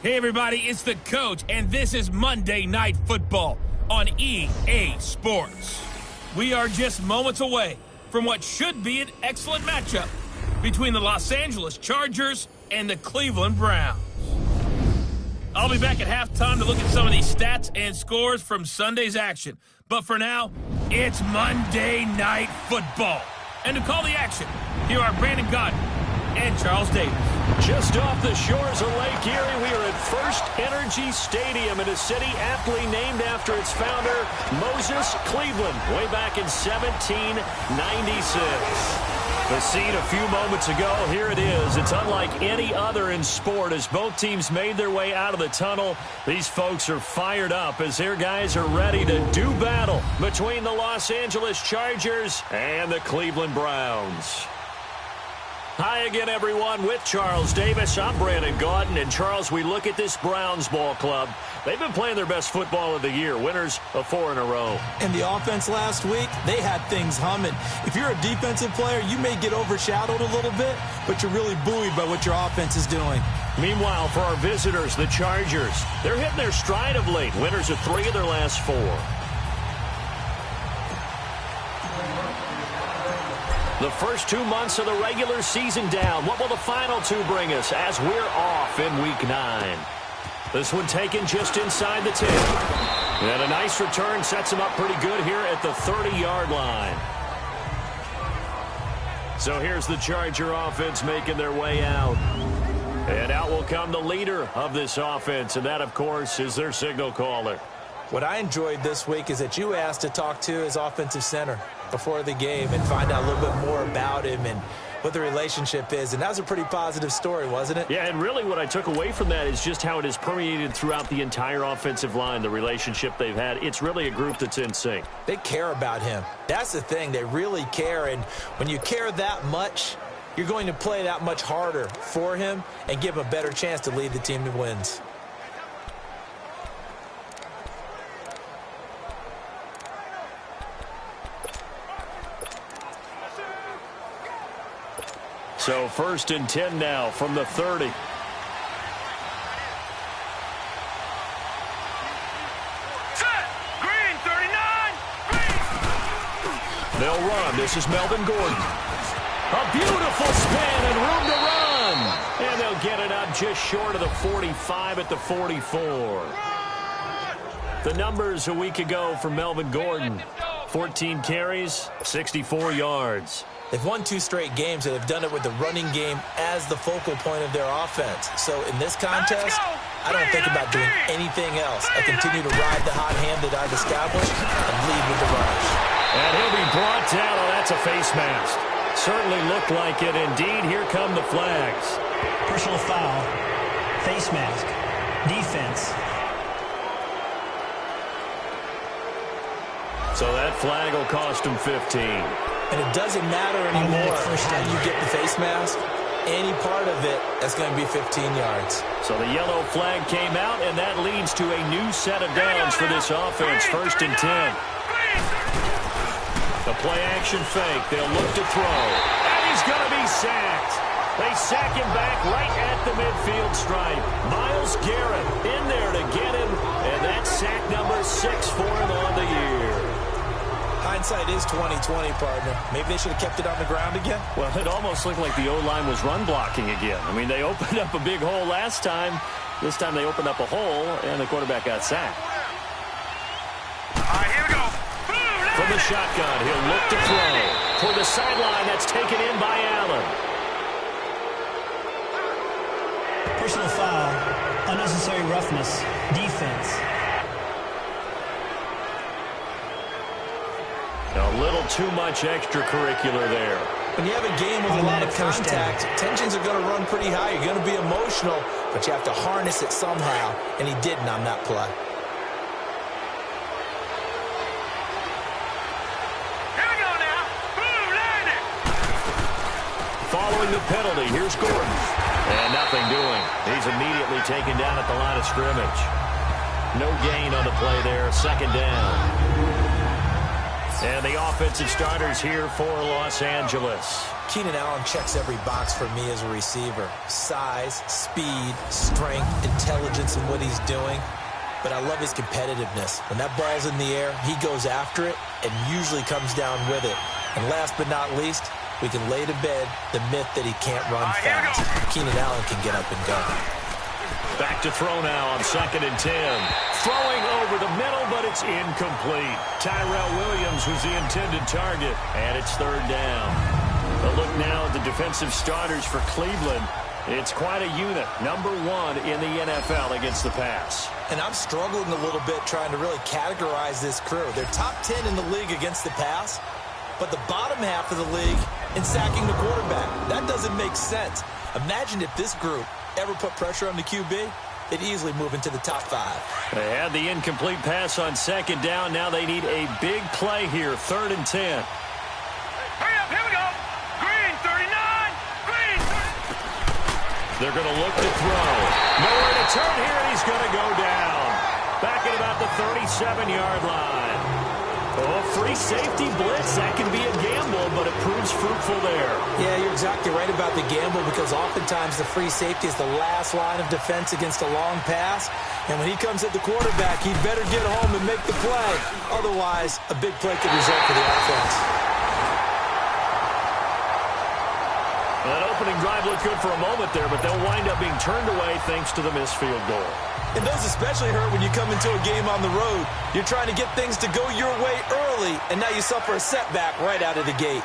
Hey everybody, it's the coach, and this is Monday Night Football on EA Sports. We are just moments away from what should be an excellent matchup between the Los Angeles Chargers and the Cleveland Browns. I'll be back at halftime to look at some of these stats and scores from Sunday's action. But for now, it's Monday Night Football. And to call the action, here are Brandon Godden and Charles Davis. Just off the shores of Lake Erie, we are at First Energy Stadium in a city aptly named after its founder, Moses Cleveland, way back in 1796. The scene a few moments ago, here it is. It's unlike any other in sport as both teams made their way out of the tunnel. These folks are fired up as their guys are ready to do battle between the Los Angeles Chargers and the Cleveland Browns. Hi again, everyone, with Charles Davis. I'm Brandon Godden. And, Charles, we look at this Browns ball club. They've been playing their best football of the year, winners of 4 in a row. And the offense last week, they had things humming. If you're a defensive player, you may get overshadowed a little bit, but you're really buoyed by what your offense is doing. Meanwhile, for our visitors, the Chargers, they're hitting their stride of late, winners of 3 of their last 4. The first 2 months of the regular season down. What will the final 2 bring us as we're off in Week 9? This one taken just inside the 10. And a nice return sets him up pretty good here at the 30-yard line. So here's the Charger offense making their way out. And out will come the leader of this offense, and that, of course, is their signal caller. What I enjoyed this week is that you asked to talk to his offensive center before the game and find out a little bit more about him and what the relationship is. And that was a pretty positive story, wasn't it? Yeah, and really what I took away from that is just how it has permeated throughout the entire offensive line, the relationship they've had. It's really a group that's in sync. They care about him. That's the thing. They really care. And when you care that much, you're going to play that much harder for him and give him a better chance to lead the team to wins. So 1st and 10 now from the 30. Set! Green, 39! Green! They'll run. This is Melvin Gordon. A beautiful spin and room to run. And they'll get it up just short of the 45 at the 44. The numbers a week ago for Melvin Gordon. 14 carries, 64 yards. They've won 2 straight games, and they've done it with the running game as the focal point of their offense. So in this contest, I don't think about doing anything else. I continue to ride the hot hand that I've established and lead with the runners. And he'll be brought down. Oh, that's a face mask. Certainly looked like it. Indeed, here come the flags. Personal foul, face mask, defense. So that flag will cost him 15. And it doesn't matter anymore how you get the face mask. Any part of it, that's going to be 15 yards. So the yellow flag came out, and that leads to a new set of downs for this offense. 1st and 10. The play-action fake. They'll look to throw. And he's going to be sacked. They sack him back right at the midfield stripe. Myles Garrett in there to get him, and that's sack number 6 for him on the year. Hindsight is 20/20, partner. Maybe they should have kept it on the ground again. Well, it almost looked like the O-line was run blocking again. I mean, they opened up a big hole last time. This time they opened up a hole, and the quarterback got sacked. All right, here we go. From the shotgun, he'll look to throw. Toward the sideline, that's taken in by Allen. Personal foul, unnecessary roughness, defense. A little too much extracurricular there. When you have a game with a lot of contact, tensions are going to run pretty high. You're going to be emotional, but you have to harness it somehow, and he didn't on that play. Here we go now. Boom, landed. Following the penalty, here's Gordon. And nothing doing. He's immediately taken down at the line of scrimmage. No gain on the play there. 2nd down. And the offensive starters here for Los Angeles. Keenan Allen checks every box for me as a receiver. Size, speed, strength, intelligence in what he's doing. But I love his competitiveness. When that ball's in the air, he goes after it and usually comes down with it. And last but not least, we can lay to bed the myth that he can't run fast. Keenan Allen can get up and go. Back to throw now on 2nd and 10. Throwing over the middle, but it's incomplete. Tyrell Williams was the intended target, and it's 3rd down. A look now at the defensive starters for Cleveland. It's quite a unit, number 1 in the NFL against the pass. And I'm struggling a little bit trying to really categorize this crew. They're top 10 in the league against the pass, but the bottom half of the league in sacking the quarterback. That doesn't make sense. Imagine if this group ever put pressure on the QB, they'd easily move into the top 5. They had the incomplete pass on 2nd down. Now they need a big play here, 3rd and 10. Hurry up, here we go. Green 39. Green 30. They're going to look to throw. Nowhere to turn here, and he's going to go down. Back at about the 37-yard line. Oh, free safety blitz. That can be a gamble, but it proves fruitful there. Yeah, you're exactly right about the gamble because oftentimes the free safety is the last line of defense against a long pass. And when he comes at the quarterback, he'd better get home and make the play. Otherwise, a big play could result for the offense. That opening drive looked good for a moment there, but they'll wind up being turned away thanks to the missed field goal. And those especially hurt when you come into a game on the road. You're trying to get things to go your way early, and now you suffer a setback right out of the gate.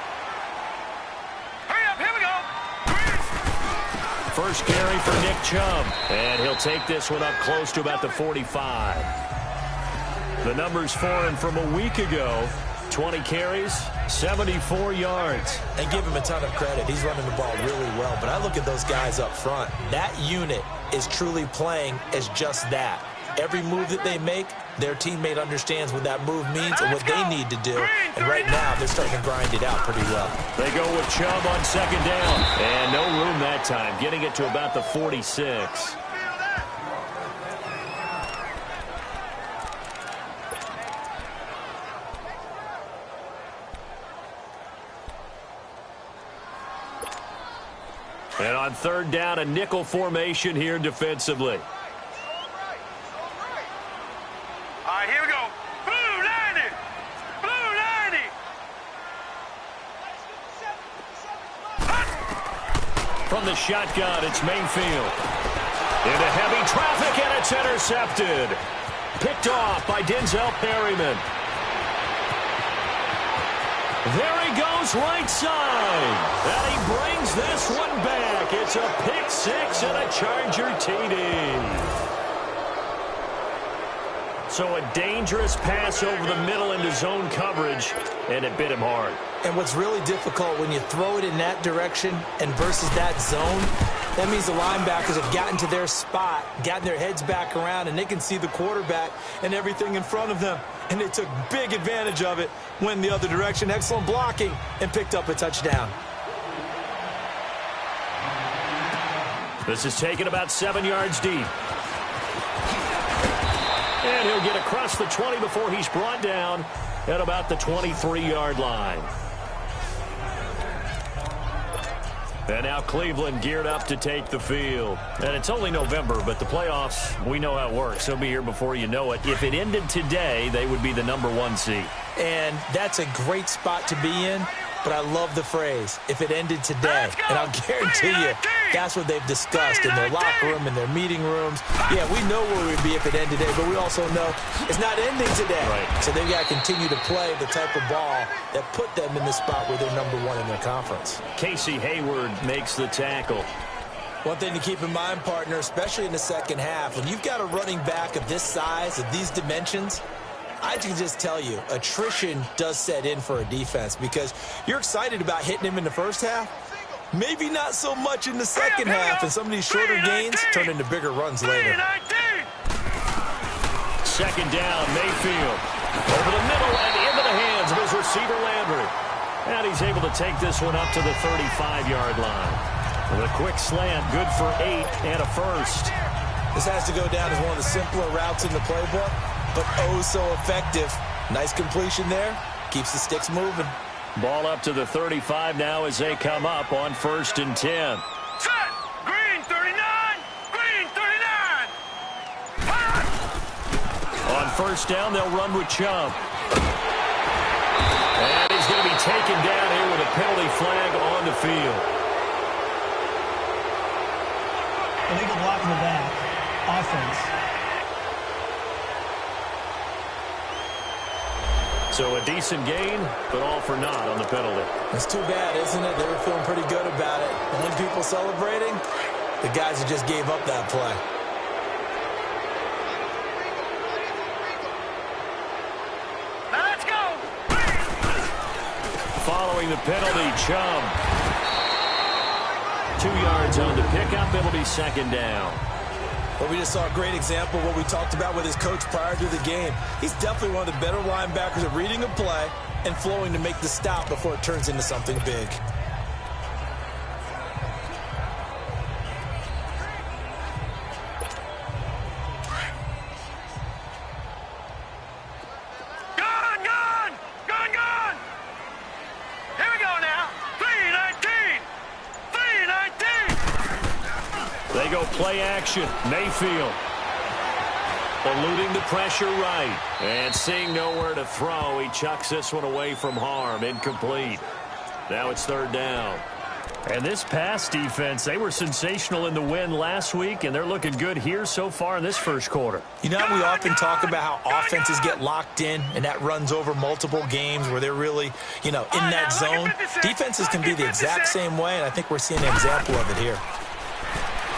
Hurry up, here we go. First carry for Nick Chubb, and he'll take this one up close to about the 45. The numbers for him from a week ago, 20 carries, 74 yards. And give him a ton of credit. He's running the ball really well, but I look at those guys up front. That unit is truly playing as just that. Every move that they make, their teammate understands what that move means and what they need to do. And right now, they're starting to grind it out pretty well. They go with Chubb on 2nd down. And no room that time, getting it to about the 46. And on 3rd down, a nickel formation here defensively. All right, here we go. Blue 90. Blue 90. From the shotgun, it's Mayfield. Into heavy traffic, and it's intercepted. Picked off by Denzel Perryman. There he goes, right side. And he brings this one back. It's a pick 6 and a Charger TD. So a dangerous pass over the middle into zone coverage, and it bit him hard. And what's really difficult when you throw it in that direction and versus that zone, that means the linebackers have gotten to their spot, gotten their heads back around, and they can see the quarterback and everything in front of them. And they took big advantage of it, went the other direction, excellent blocking, and picked up a touchdown. This is taken about 7 yards deep. And he'll get across the 20 before he's brought down at about the 23-yard line. And now Cleveland geared up to take the field. And it's only November, but the playoffs, we know how it works. They'll be here before you know it. If it ended today, they would be the #1 seed. And that's a great spot to be in. But I love the phrase, if it ended today. And I'll guarantee you, that's what they've discussed in their locker room, in their meeting rooms. Yeah, we know where we'd be if it ended today, but we also know it's not ending today. Right. So they've got to continue to play the type of ball that put them in the spot where they're #1 in their conference. Casey Hayward makes the tackle. One thing to keep in mind, partner, especially in the second half, when you've got a running back of this size, of these dimensions, I can just tell you, attrition does set in for a defense because you're excited about hitting him in the first half. Maybe not so much in the second half, and some of these shorter gains turn into bigger runs later. 2nd down, Mayfield. Over the middle and into the hands of his receiver, Landry. And he's able to take this one up to the 35-yard line. With a quick slant, good for 8 and a first. This has to go down as one of the simpler routes in the playbook, but oh so effective. Nice completion there. keeps the sticks moving. Ball up to the 35 now as they come up on 1st and 10. Set. Green 39. Green 39. Hot. On 1st down, they'll run with Chubb. And he's going to be taken down here with a penalty flag on the field. Illegal block in the back. Offense. So a decent gain, but all for naught on the penalty. It's too bad, isn't it? They were feeling pretty good about it. And then people celebrating, the guys who just gave up that play. Let's go. Following the penalty, Chubb. 2 yards on the pickup. It'll be 2nd down. But we just saw a great example of what we talked about with his coach prior to the game. He's definitely one of the better linebackers at reading a play and flowing to make the stop before it turns into something big. Gone. Here we go now. 319. 319. They go play action. Mayfield eluding the pressure right. And seeing nowhere to throw, he chucks this one away from harm. Incomplete. Now it's 3rd down. And this pass defense, they were sensational in the win last week, and they're looking good here so far in this 1st quarter. You know, we often talk about how offenses get locked in, and that runs over multiple games where they're really, in that zone. Defenses can be the exact same way, and I think we're seeing an example of it here.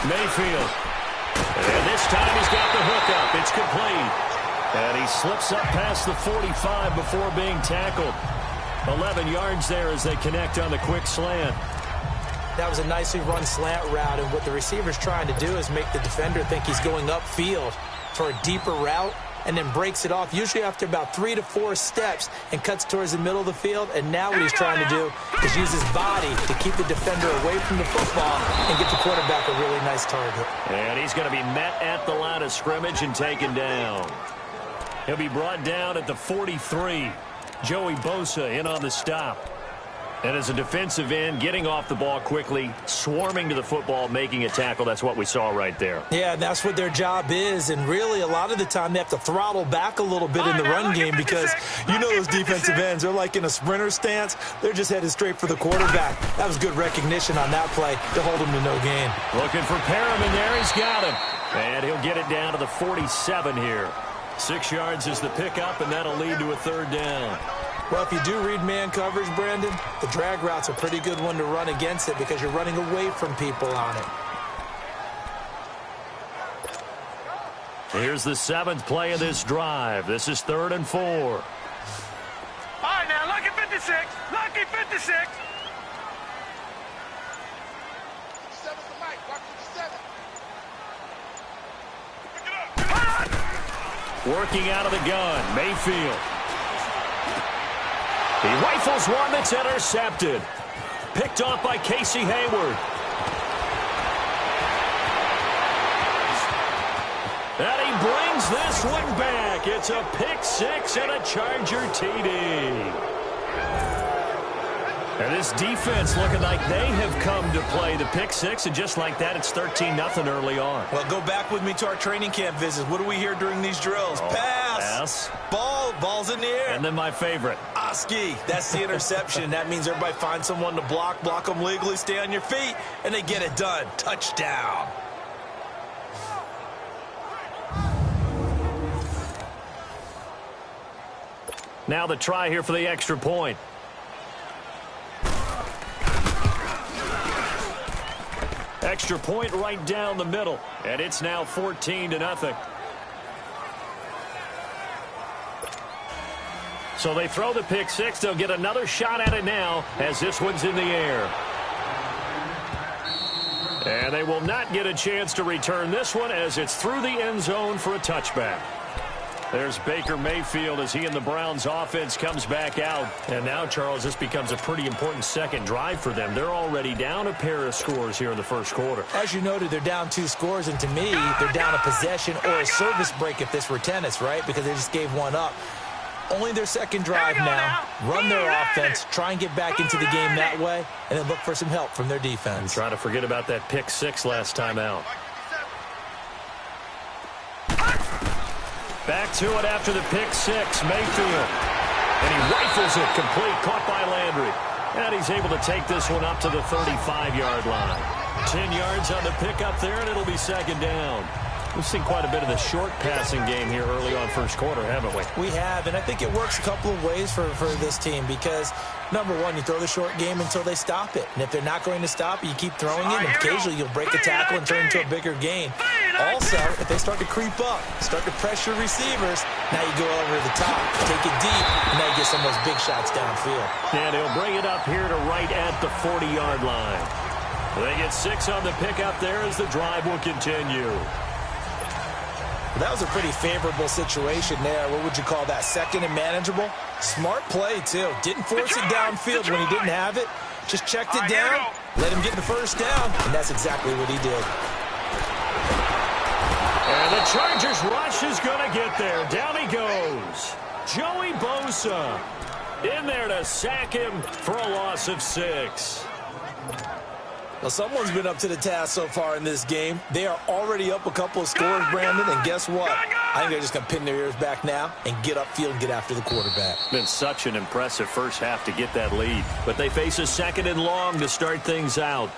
Mayfield. And this time he's got the hook up. It's complete. And he slips up past the 45 before being tackled. 11 yards there as they connect on the quick slant. That was a nicely run slant route, and what the receiver's trying to do is make the defender think he's going upfield for a deeper route, and then breaks it off, usually after about 3 to 4 steps, and cuts towards the middle of the field. And now what he's trying to do is use his body to keep the defender away from the football and get the quarterback a really nice target. And he's going to be met at the line of scrimmage and taken down. He'll be brought down at the 43. Joey Bosa in on the stop. And as a defensive end, getting off the ball quickly, swarming to the football, making a tackle. That's what we saw right there. Yeah, that's what their job is. And really, a lot of the time, they have to throttle back a little bit in the run game because those defensive ends, they're like in a sprinter stance. They're just headed straight for the quarterback. That was good recognition on that play to hold him to no gain. Looking for Perriman there. He's got him. And he'll get it down to the 47 here. 6 yards is the pickup, and that'll lead to a 3rd down. Well, if you do read man coverage, Brandon, the drag route's a pretty good one to run against it because you're running away from people on it. Here's the 7th play of this drive. This is 3rd and 4. All right, now, lucky 56. Lucky 56. Working out of the gun, Mayfield. He rifles one that's intercepted. Picked off by Casey Hayward. And he brings this one back. It's a pick 6 and a Charger TD. And this defense looking like they have come to play the pick 6, and just like that, it's 13-0 early on. Well, go back with me to our training camp visits. What do we hear during these drills? Pass. Ball's in the air. And then my favorite. Oski, that's the interception. That means everybody finds someone to block them legally, stay on your feet, and they get it done. Touchdown. Now the try here for the extra point. Extra point right down the middle, and it's now 14-0. So they throw the pick 6. They'll get another shot at it now as this one's in the air. And they will not get a chance to return this one as it's through the end zone for a touchback. There's Baker Mayfield as he and the Browns offense comes back out. And now, Charles, this becomes a pretty important second drive for them. They're already down a pair of scores here in the 1st quarter. As you noted, they're down 2 scores, and to me, they're down a possession or a service break if this were tennis, right? Because they just gave one up. Only their second drive now. Run their offense, try and get back into the game that way, and then look for some help from their defense. And try to forget about that pick six last time out. Back to it after the pick six, Mayfield. And he rifles it complete, caught by Landry. And he's able to take this one up to the 35-yard line. 10 yards on the pickup there, and it'll be second down. We've seen quite a bit of the short passing game here early on first quarter, haven't we? We have, and I think it works a couple of ways for this team because, number one, you throw the short game until they stop it. And if they're not going to stop it, you keep throwing it, and occasionally you'll break a tackle and turn into a bigger gain. Also, if they start to creep up, start to pressure receivers, now you go over the top, take it deep, and now you get some of those big shots downfield. And he'll bring it up here to right at the 40-yard line. They get 6 on the pickup there as the drive will continue. That was a pretty favorable situation there. What would you call that? Second and manageable? Smart play, too. Didn't force it downfield when he didn't have it. Just checked it down, let him get the first down, and that's exactly what he did. And the Chargers rush is going to get there. Down he goes. Joey Bosa in there to sack him for a loss of 6. Well, someone's been up to the task so far in this game. They are already up a couple of scores, Brandon, and guess what? I think they're just going to pin their ears back now and get upfield and get after the quarterback. Been such an impressive first half to get that lead, but they face a second and long to start things out.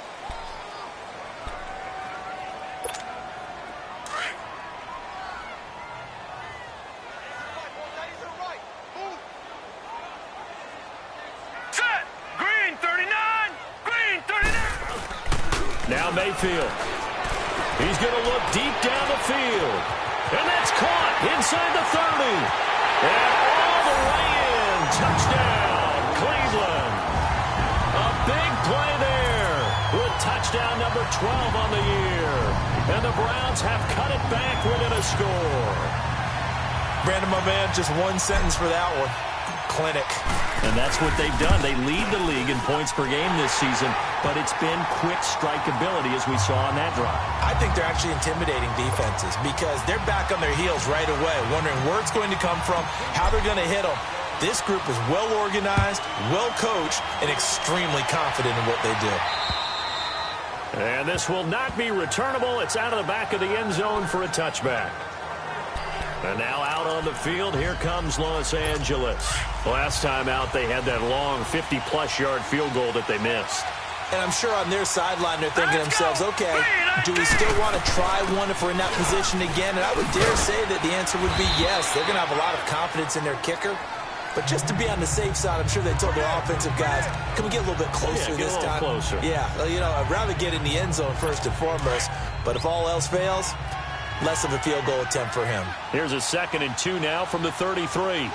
Now Mayfield. He's going to look deep down the field. And that's caught inside the 30. And all the way in. Touchdown, Cleveland. A big play there with touchdown number 12 on the year. And the Browns have cut it back within a score. Brandon, my man, just one sentence for that one. Clinic. And that's what they've done. They lead the league in points per game this season, but it's been quick strike ability as we saw on that drive. I think they're actually intimidating defenses because they're back on their heels right away, wondering where it's going to come from, how they're going to hit them. This group is well organized, well coached, and extremely confident in what they do. And this will not be returnable. It's out of the back of the end zone for a touchback. And now out on the field, here comes Los Angeles. Last time out, they had that long 50-plus yard field goal that they missed. And I'm sure on their sideline, they're thinking to themselves, okay, do we still want to try one if we're in that position again? And I would dare say that the answer would be yes. They're going to have a lot of confidence in their kicker. But just to be on the safe side, I'm sure they told their offensive guys, can we get a little bit closer this time? Closer. Yeah, well, you know, I'd rather get in the end zone first and foremost. But if all else fails, less of a field goal attempt for him. Here's a 2nd and 2 now from the 33. Here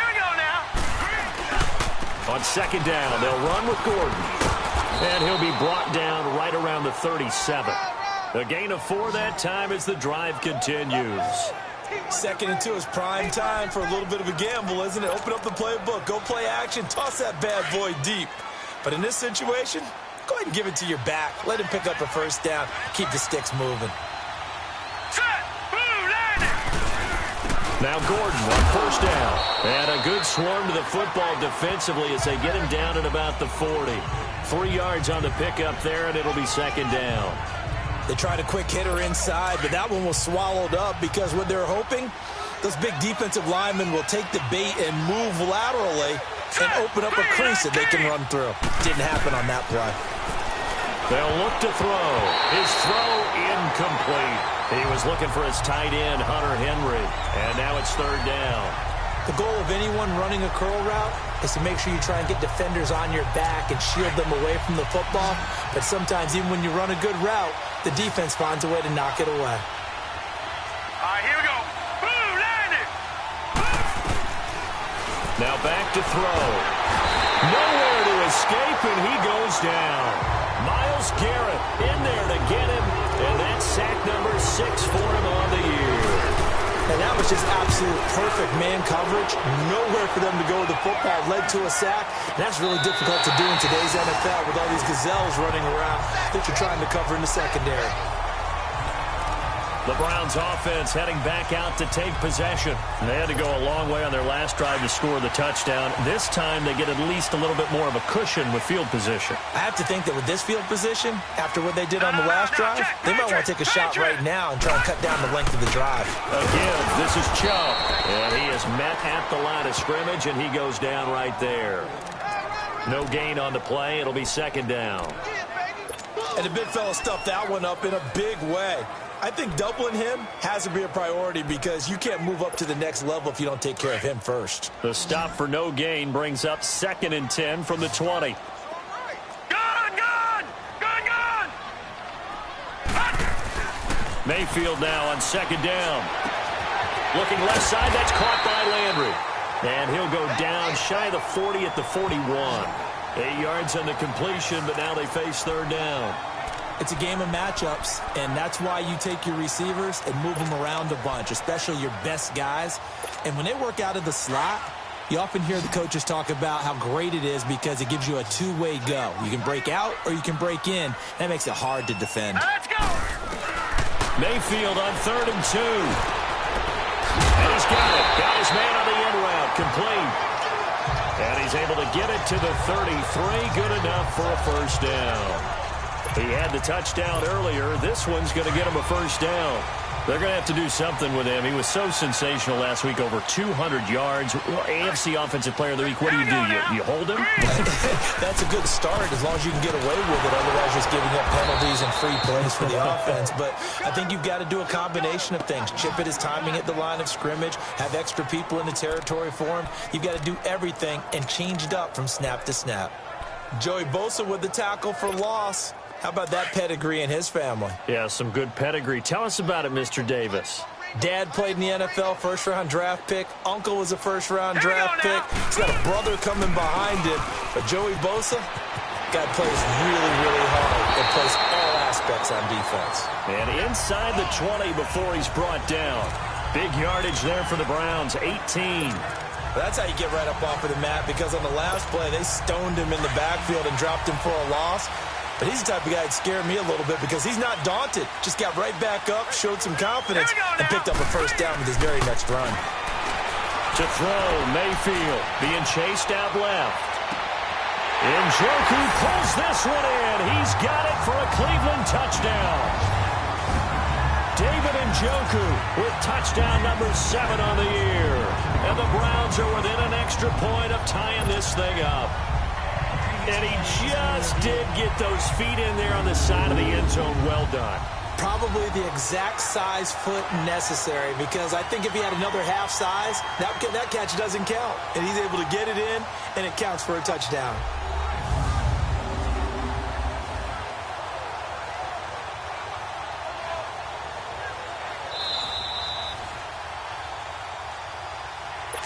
we go now. On 2nd down, they'll run with Gordon. And he'll be brought down right around the 37. A gain of 4 that time as the drive continues. 2nd and 2 is prime time for a little bit of a gamble, isn't it? Open up the playbook, go play action, toss that bad boy deep. But in this situation, go ahead and give it to your back. Let him pick up a first down. Keep the sticks moving. Now Gordon on 1st down. And a good swarm to the football defensively as they get him down at about the 40. 3 yards on the pickup there, and it'll be 2nd down. They tried a quick hitter inside, but that one was swallowed up because what they're hoping, those big defensive linemen will take the bait and move laterally and open up a crease that they can run through. Didn't happen on that play. They'll look to throw. His throw incomplete. He was looking for his tight end, Hunter Henry. And now it's 3rd down. The goal of anyone running a curl route is to make sure you try and get defenders on your back and shield them away from the football. But sometimes even when you run a good route, the defense finds a way to knock it away. All right, here we go. Boom, landed. Now back to throw. Nowhere to escape, and he goes down. Myles Garrett in there to get him, and that's sack number 6 for him on the year. And that was just absolute perfect man coverage. Nowhere for them to go with the football. Led to a sack. And that's really difficult to do in today's NFL with all these gazelles running around that you're trying to cover in the secondary. The Browns offense heading back out to take possession. They had to go a long way on their last drive to score the touchdown. This time they get at least a little bit more of a cushion with field position. I have to think that with this field position, after what they did on the last drive, they might want to take a shot right now and try and cut down the length of the drive. Again, this is Chubb. And he is met at the line of scrimmage, and he goes down right there. No gain on the play. It'll be second down. And the big fella stuffed that one up in a big way. I think doubling him has to be a priority because you can't move up to the next level if you don't take care of him first. The stop for no gain brings up 2nd and 10 from the 20. Gone! Mayfield now on 2nd down. Looking left side, that's caught by Landry. And he'll go down shy of the 40 at the 41. 8 yards on the completion, but now they face 3rd down. It's a game of matchups, and that's why you take your receivers and move them around a bunch, especially your best guys. And when they work out of the slot, you often hear the coaches talk about how great it is because it gives you a two-way go. You can break out or you can break in. That makes it hard to defend. Let's go! Mayfield on 3rd and 2. And he's got it. Got his man on the end route. Complete. And he's able to get it to the 33. Good enough for a first down. He had the touchdown earlier. This one's going to get him a first down. They're going to have to do something with him. He was so sensational last week, over 200 yards. AFC Offensive Player of the Week. What do? You hold him? That's a good start as long as you can get away with it. Otherwise, just giving up penalties and free plays for the offense. But I think you've got to do a combination of things. Chip it his timing at the line of scrimmage. Have extra people in the territory for him. You've got to do everything and change it up from snap to snap. Joey Bosa with the tackle for loss. How about that pedigree in his family? Yeah, some good pedigree. Tell us about it, Mr. Davis. Dad played in the NFL, first-round draft pick. Uncle was a first-round draft pick. He's got a brother coming behind him. But Joey Bosa, guy plays really, really hard and plays all aspects on defense. And inside the 20 before he's brought down. Big yardage there for the Browns, 18. That's how you get right up off of the mat, because on the last play, they stoned him in the backfield and dropped him for a loss. But he's the type of guy that scared me a little bit because he's not daunted. Just got right back up, showed some confidence, and picked up a first down with his very next run. To throw, Mayfield being chased out left. Njoku pulls this one in. He's got it for a Cleveland touchdown. David Njoku with touchdown number 7 on the year. And the Browns are within an extra point of tying this thing up. And he just did get those feet in there on the side of the end zone. Well done. Probably the exact size foot necessary, because I think if he had another half size, that catch doesn't count. And he's able to get it in, and it counts for a touchdown.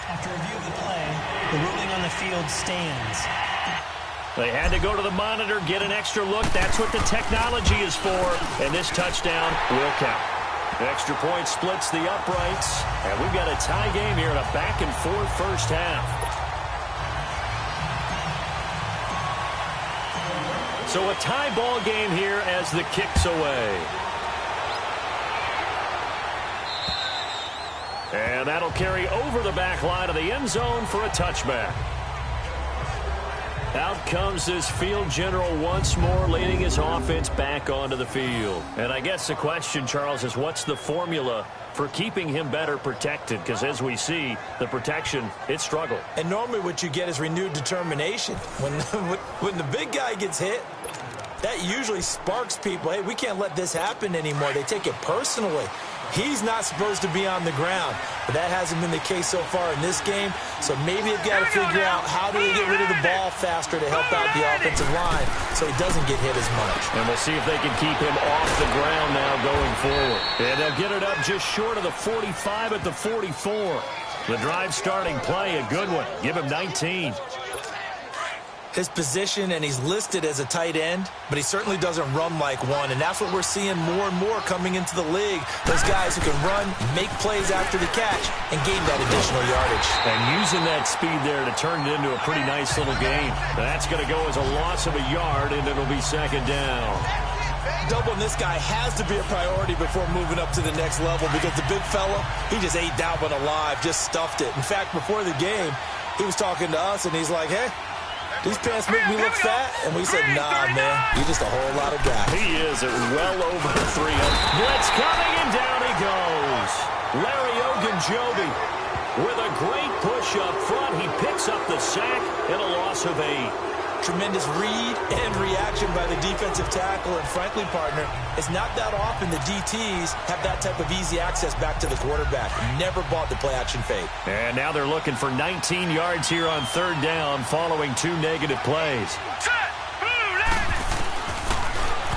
After review of the play, the ruling on the field stands. They had to go to the monitor, get an extra look. That's what the technology is for. And this touchdown will count. Extra point splits the uprights. And we've got a tie game here in a back-and-forth first half. So a tie ball game here as the kick's away. And that'll carry over the back line of the end zone for a touchback. Out comes this field general once more, leading his offense back onto the field. And I guess the question, Charles, is what's the formula for keeping him better protected? Because as we see, the protection, it struggled. And normally what you get is renewed determination. When the big guy gets hit, that usually sparks people. Hey, we can't let this happen anymore. They take it personally. He's not supposed to be on the ground, but that hasn't been the case so far in this game. So maybe they've got to figure out how do they get rid of the ball faster to help out the offensive line so he doesn't get hit as much. And we'll see if they can keep him off the ground now going forward. And they'll get it up just short of the 45 at the 44. The drive starting play, a good one. Give him 19. His position, and he's listed as a tight end, but he certainly doesn't run like one, and that's what we're seeing more and more coming into the league. Those guys who can run, make plays after the catch, and gain that additional yardage. And using that speed there to turn it into a pretty nice little gain. That's going to go as a loss of a yard, and it'll be second down. Doubling this guy has to be a priority before moving up to the next level because the big fella, he just ate that one alive, just stuffed it. In fact, before the game, he was talking to us, and he's like, hey, these pants make me look fat. And we said, nah, man, you're just a whole lot of guys. He is at well over 300. Blitz coming, and down he goes. Larry Ogunjobi with a great push up front. He picks up the sack and a loss of 8. Tremendous read and reaction by the defensive tackle. And frankly, partner, it's not that often the DTs have that type of easy access back to the quarterback. Never bought the play-action fake. And now they're looking for 19 yards here on 3rd down following 2 negative plays.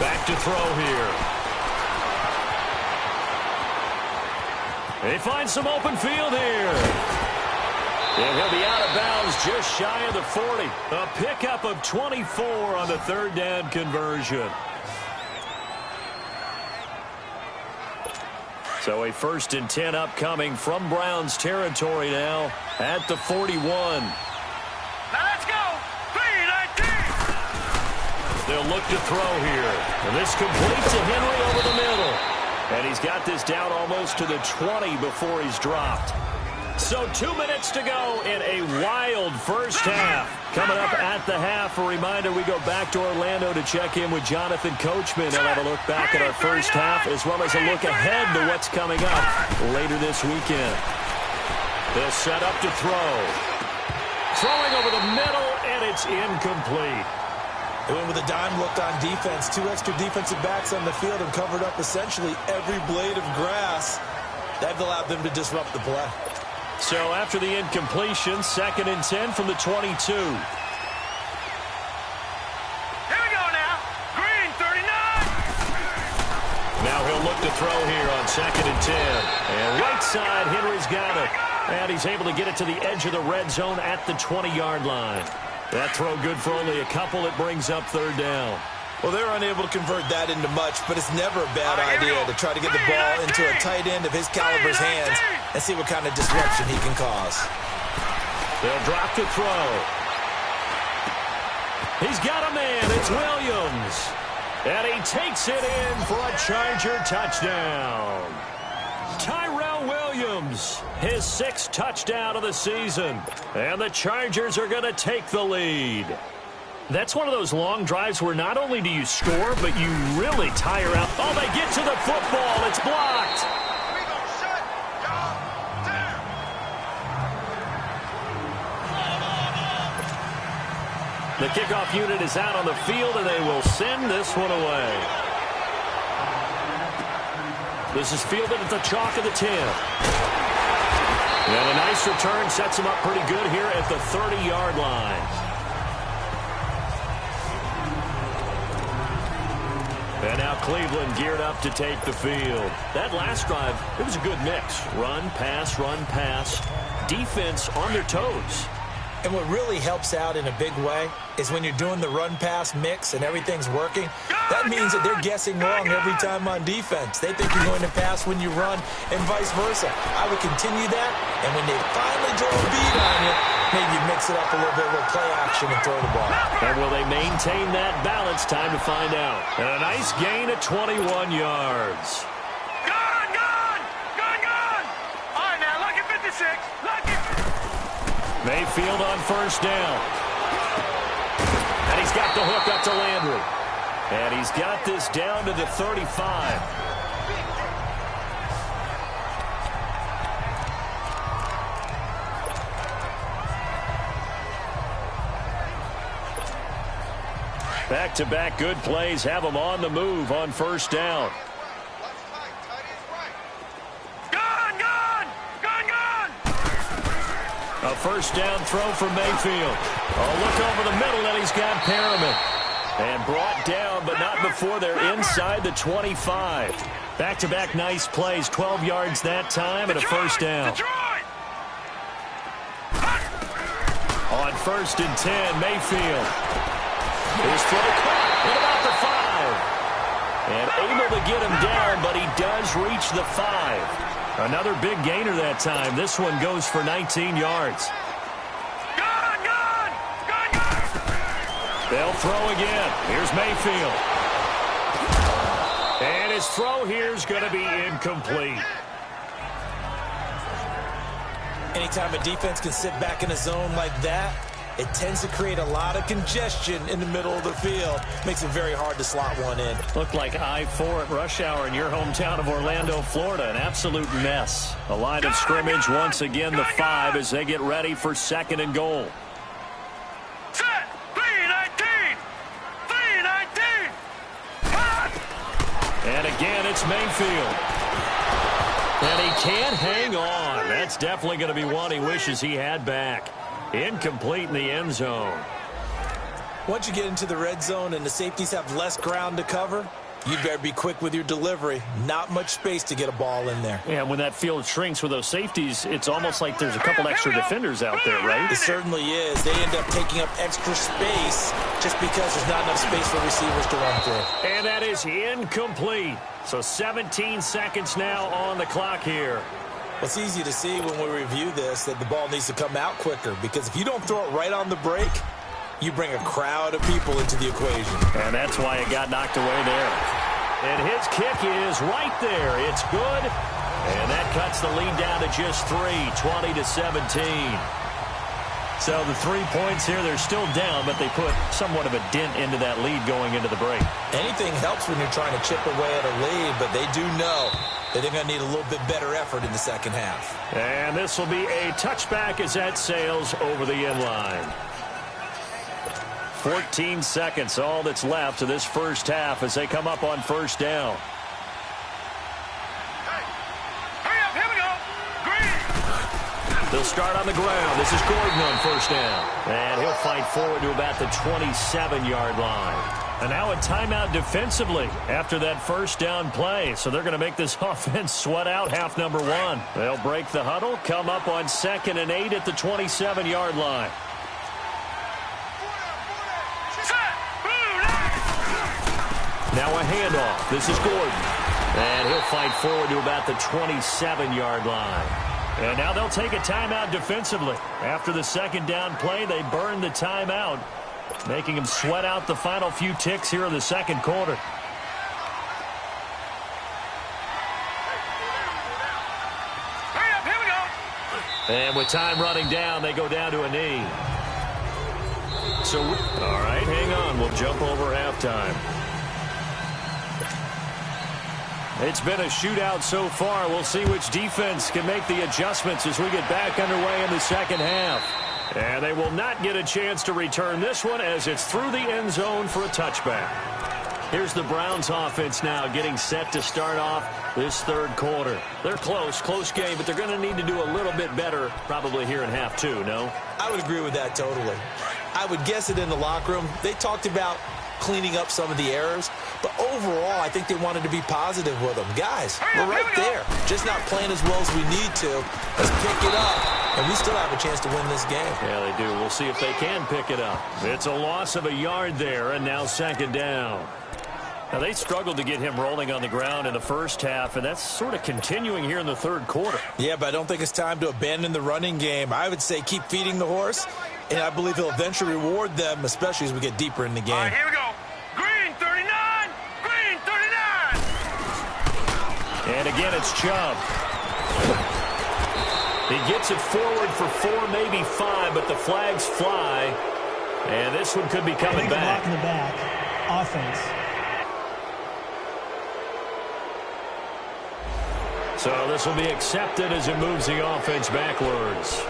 Back to throw here. They find some open field here. And he'll be out of bounds just shy of the 40. A pickup of 24 on the 3rd down conversion. So a 1st and 10 upcoming from Browns territory now at the 41. Now let's go. 3-19. They'll look to throw here. And this completes to Henry over the middle. And he's got this down almost to the 20 before he's dropped. So 2 minutes to go in a wild first half. Coming up at the half, a reminder, we go back to Orlando to check in with Jonathan Coachman. He'll have a look back at our first half as well as a look ahead to what's coming up later this weekend. They'll set up to throw. Throwing over the middle, and it's incomplete. They went with a dime look on defense. 2 extra defensive backs on the field and covered up essentially every blade of grass. That allowed them to disrupt the play. So after the incompletion, 2nd and 10 from the 22. Here we go now. Green 39. Now he'll look to throw here on 2nd and 10. And right side, Henry's got it. And he's able to get it to the edge of the red zone at the 20-yard line. That throw good for only a couple. It brings up 3rd down. Well, they're unable to convert that into much, but it's never a bad idea to try to get the ball into a tight end of his caliber's hands and see what kind of disruption he can cause. They'll drop to throw. He's got a man. It's Williams. And he takes it in for a Charger touchdown. Tyrell Williams, his 6th touchdown of the season. And the Chargers are going to take the lead. That's one of those long drives where not only do you score, but you really tire out. Oh, they get to the football. It's blocked. We gonna shut y'all down. The kickoff unit is out on the field, and they will send this one away. This is fielded at the chalk of the 10. And a nice return sets him up pretty good here at the 30-yard line. And now Cleveland geared up to take the field. That last drive, it was a good mix. Run, pass, defense on their toes. And what really helps out in a big way is when you're doing the run-pass mix and everything's working, that means that they're guessing wrong every time on defense. They think you're going to pass when you run and vice versa. I would continue that, and when they finally draw a bead on you, maybe mix it up a little bit with play action and throw the ball. And will they maintain that balance? Time to find out. And a nice gain of 21 yards. Gone! All right, now, look at 56. Look at... Mayfield on 1st down. And he's got the hook up to Landry. And he's got this down to the 35. Back-to-back good plays have them on the move on 1st down. A 1st down throw from Mayfield. Oh, look over the middle, and he's got Perriman. And brought down, but not before they're inside the 25. Back-to-back nice plays, 12 yards that time, and a 1st down. On 1st and 10, Mayfield. His throw caught at about the 5. And able to get him down, but he does reach the 5. Another big gainer that time. This one goes for 19 yards. They'll throw again. Here's Mayfield. his throw here is going to be incomplete. Anytime a defense can sit back in a zone like that, it tends to create a lot of congestion in the middle of the field. Makes it very hard to slot one in. Looked like I-4 at rush hour in your hometown of Orlando, Florida. An absolute mess. The line of scrimmage once again the 5 as they get ready for 2nd and goal. Set. 3-19. 3-19. And again, it's Mayfield. And he can't hang on. That's definitely going to be one he wishes he had back. Incomplete in the end zone. Once you get into the red zone and the safeties have less ground to cover, you better be quick with your delivery. Not much space to get a ball in there. Yeah, when that field shrinks with those safeties, it's almost like there's a couple extra defenders out there, right? It certainly is. They end up taking up extra space just because there's not enough space for receivers to run through. And that is incomplete. So 17 seconds now on the clock here. It's easy to see when we review this that the ball needs to come out quicker, because if you don't throw it right on the break, you bring a crowd of people into the equation. And that's why it got knocked away there. And his kick is right there. It's good. And that cuts the lead down to just 3, 20-17. So the 3 points here, they're still down, but they put somewhat of a dent into that lead going into the break. Anything helps when you're trying to chip away at a lead, but they do know that they're going to need a little bit better effort in the second half. And this will be a touchback as that sails over the end line. 14 seconds, all that's left of this first half as they come up on first down. They'll start on the ground. This is Gordon on first down. And he'll fight forward to about the 27-yard line. And now a timeout defensively after that first down play. So they're going to make this offense sweat out half number 1. They'll break the huddle, come up on 2nd and 8 at the 27-yard line. Now a handoff. This is Gordon. And he'll fight forward to about the 27-yard line. And now they'll take a timeout defensively. After the second down play, they burn the timeout, making them sweat out the final few ticks here in the second quarter. And with time running down, they go down to a knee. So, all right, hang on. We'll jump over halftime. It's been a shootout so far. We'll see which defense can make the adjustments as we get back underway in the second half. And they will not get a chance to return this one as it's through the end zone for a touchback. Here's the Browns offense now getting set to start off this third quarter. They're close game, but they're going to need to do a little bit better probably here in half 2, no? I would agree with that totally. I would guess it in the locker room. They talked about cleaning up some of the errors, but overall, I think they wanted to be positive with them. Guys, we're right there. Just not playing as well as we need to. Let's pick it up, and we still have a chance to win this game. Yeah, they do. We'll see if they can pick it up. It's a loss of a yard there, and now second down. Now, they struggled to get him rolling on the ground in the first half, and that's sort of continuing here in the third quarter. Yeah, but I don't think it's time to abandon the running game. I would say keep feeding the horse, and I believe he'll eventually reward them, especially as we get deeper in the game. All right, here we go. Green 39. Green 39. And again, it's Chubb. He gets it forward for 4, maybe 5, but the flags fly. And this one could be coming back. Block in the back. Offense. So this will be accepted as it moves the offense backwards.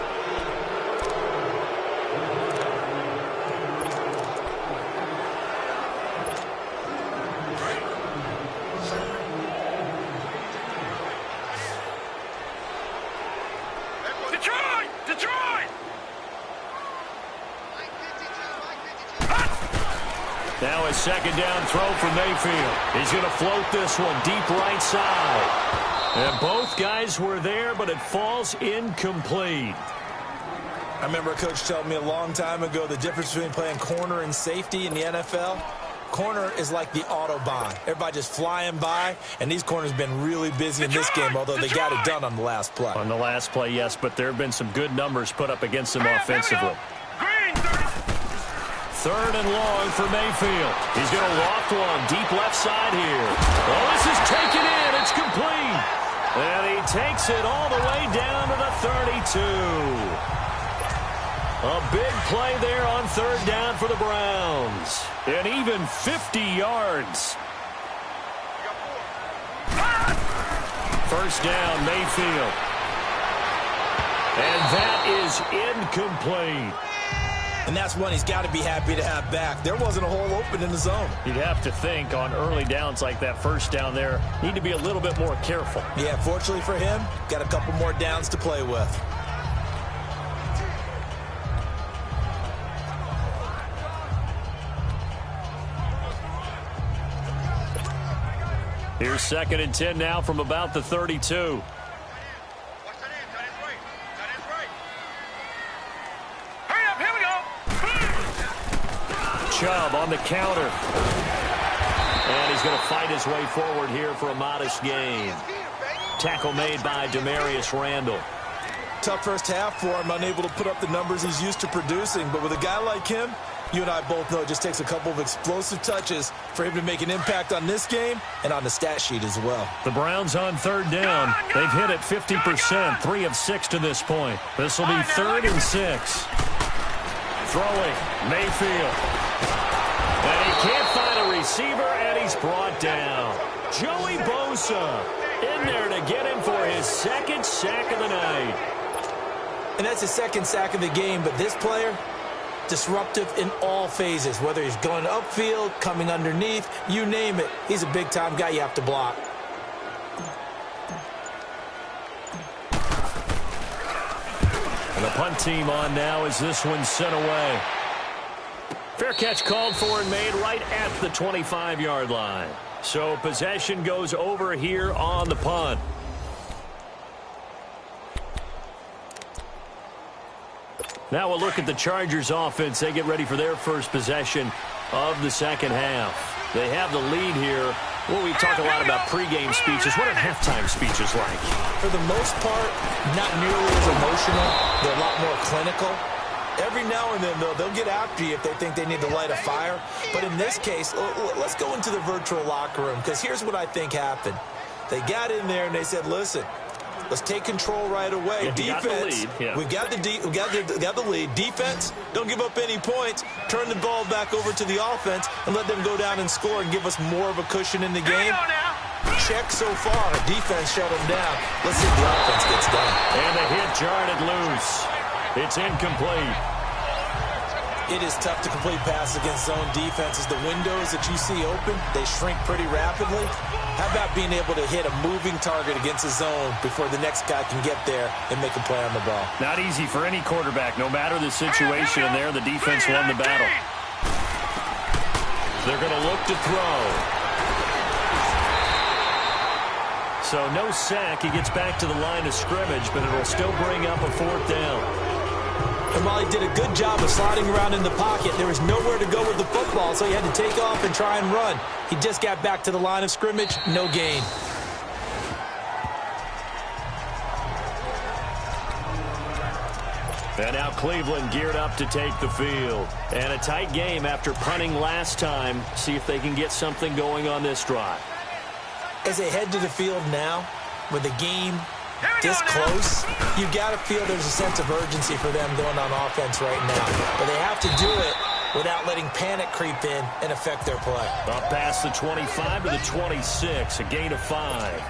Detroit! Now a second down throw for Mayfield. He's going to float this one deep right side. And both guys were there, but it falls incomplete. I remember a coach telling me a long time ago the difference between playing corner and safety in the NFL. Corner is like the Autobahn. Everybody just flying by, and these corners have been really busy in this game, although they got it done on the last play. On the last play, yes, but there have been some good numbers put up against them offensively. Third and long for Mayfield. He's going to loft one deep left side here. Oh, this is taken in. It's complete. And he takes it all the way down to the 32. A big play there on third down for the Browns. And even 50 yards. First down, Mayfield. And that is incomplete. And that's one he's got to be happy to have back. There wasn't a hole open in the zone. You'd have to think on early downs like that first down there, need to be a little bit more careful. Yeah, fortunately for him, got a couple more downs to play with. Here's 2nd and 10 now from about the 32. Chubb on the counter. And he's going to fight his way forward here for a modest gain. Tackle made by Demarius Randall. Tough first half for him, unable to put up the numbers he's used to producing. But with a guy like him, you and I both know it just takes a couple of explosive touches for him to make an impact on this game and on the stat sheet as well. The Browns on third down. They've hit it 50%, 3 of 6 to this point. This will be 3rd and 6. Throwing, Mayfield. And he can't find a receiver, and he's brought down. Joey Bosa in there to get him for his 2nd sack of the night. And that's his 2nd sack of the game, but this player, disruptive in all phases, whether he's going upfield, coming underneath, you name it. He's a big-time guy you have to block. And the punt team on now as this one's sent away. Fair catch called for and made right at the 25-yard line. So possession goes over here on the punt. Now we'll look at the Chargers offense. They get ready for their first possession of the second half. They have the lead here. Well, we talk a lot about pregame speeches. What are halftime speeches like? For the most part, not nearly as emotional. They're a lot more clinical. Every now and then, though, they'll get after you if they think they need to light a fire. But in this case, let's go into the virtual locker room, because here's what I think happened. They got in there and they said, listen, let's take control right away. Yeah, defense, we've got the lead. Defense, don't give up any points. Turn the ball back over to the offense and let them go down and score and give us more of a cushion in the game. Check so far. Defense shut them down. Let's see if the offense gets done. And the hit jarred it loose. It's incomplete. It is tough to complete passes against zone defenses. The windows that you see open, they shrink pretty rapidly. How about being able to hit a moving target against a zone before the next guy can get there and make a play on the ball? Not easy for any quarterback, no matter the situation. And there, the defense won the battle. They're going to look to throw. So no sack. He gets back to the line of scrimmage, but it'll still bring up a 4th down. And while he did a good job of sliding around in the pocket, there was nowhere to go with the football, so he had to take off and try and run. He just got back to the line of scrimmage, no gain. And now Cleveland geared up to take the field. And a tight game after punting last time. See if they can get something going on this drive. As they head to the field now, with the game this close, you got to feel there's a sense of urgency for them going on offense right now. But they have to do it without letting panic creep in and affect their play. Up past the 25 to the 26, a gain of 5.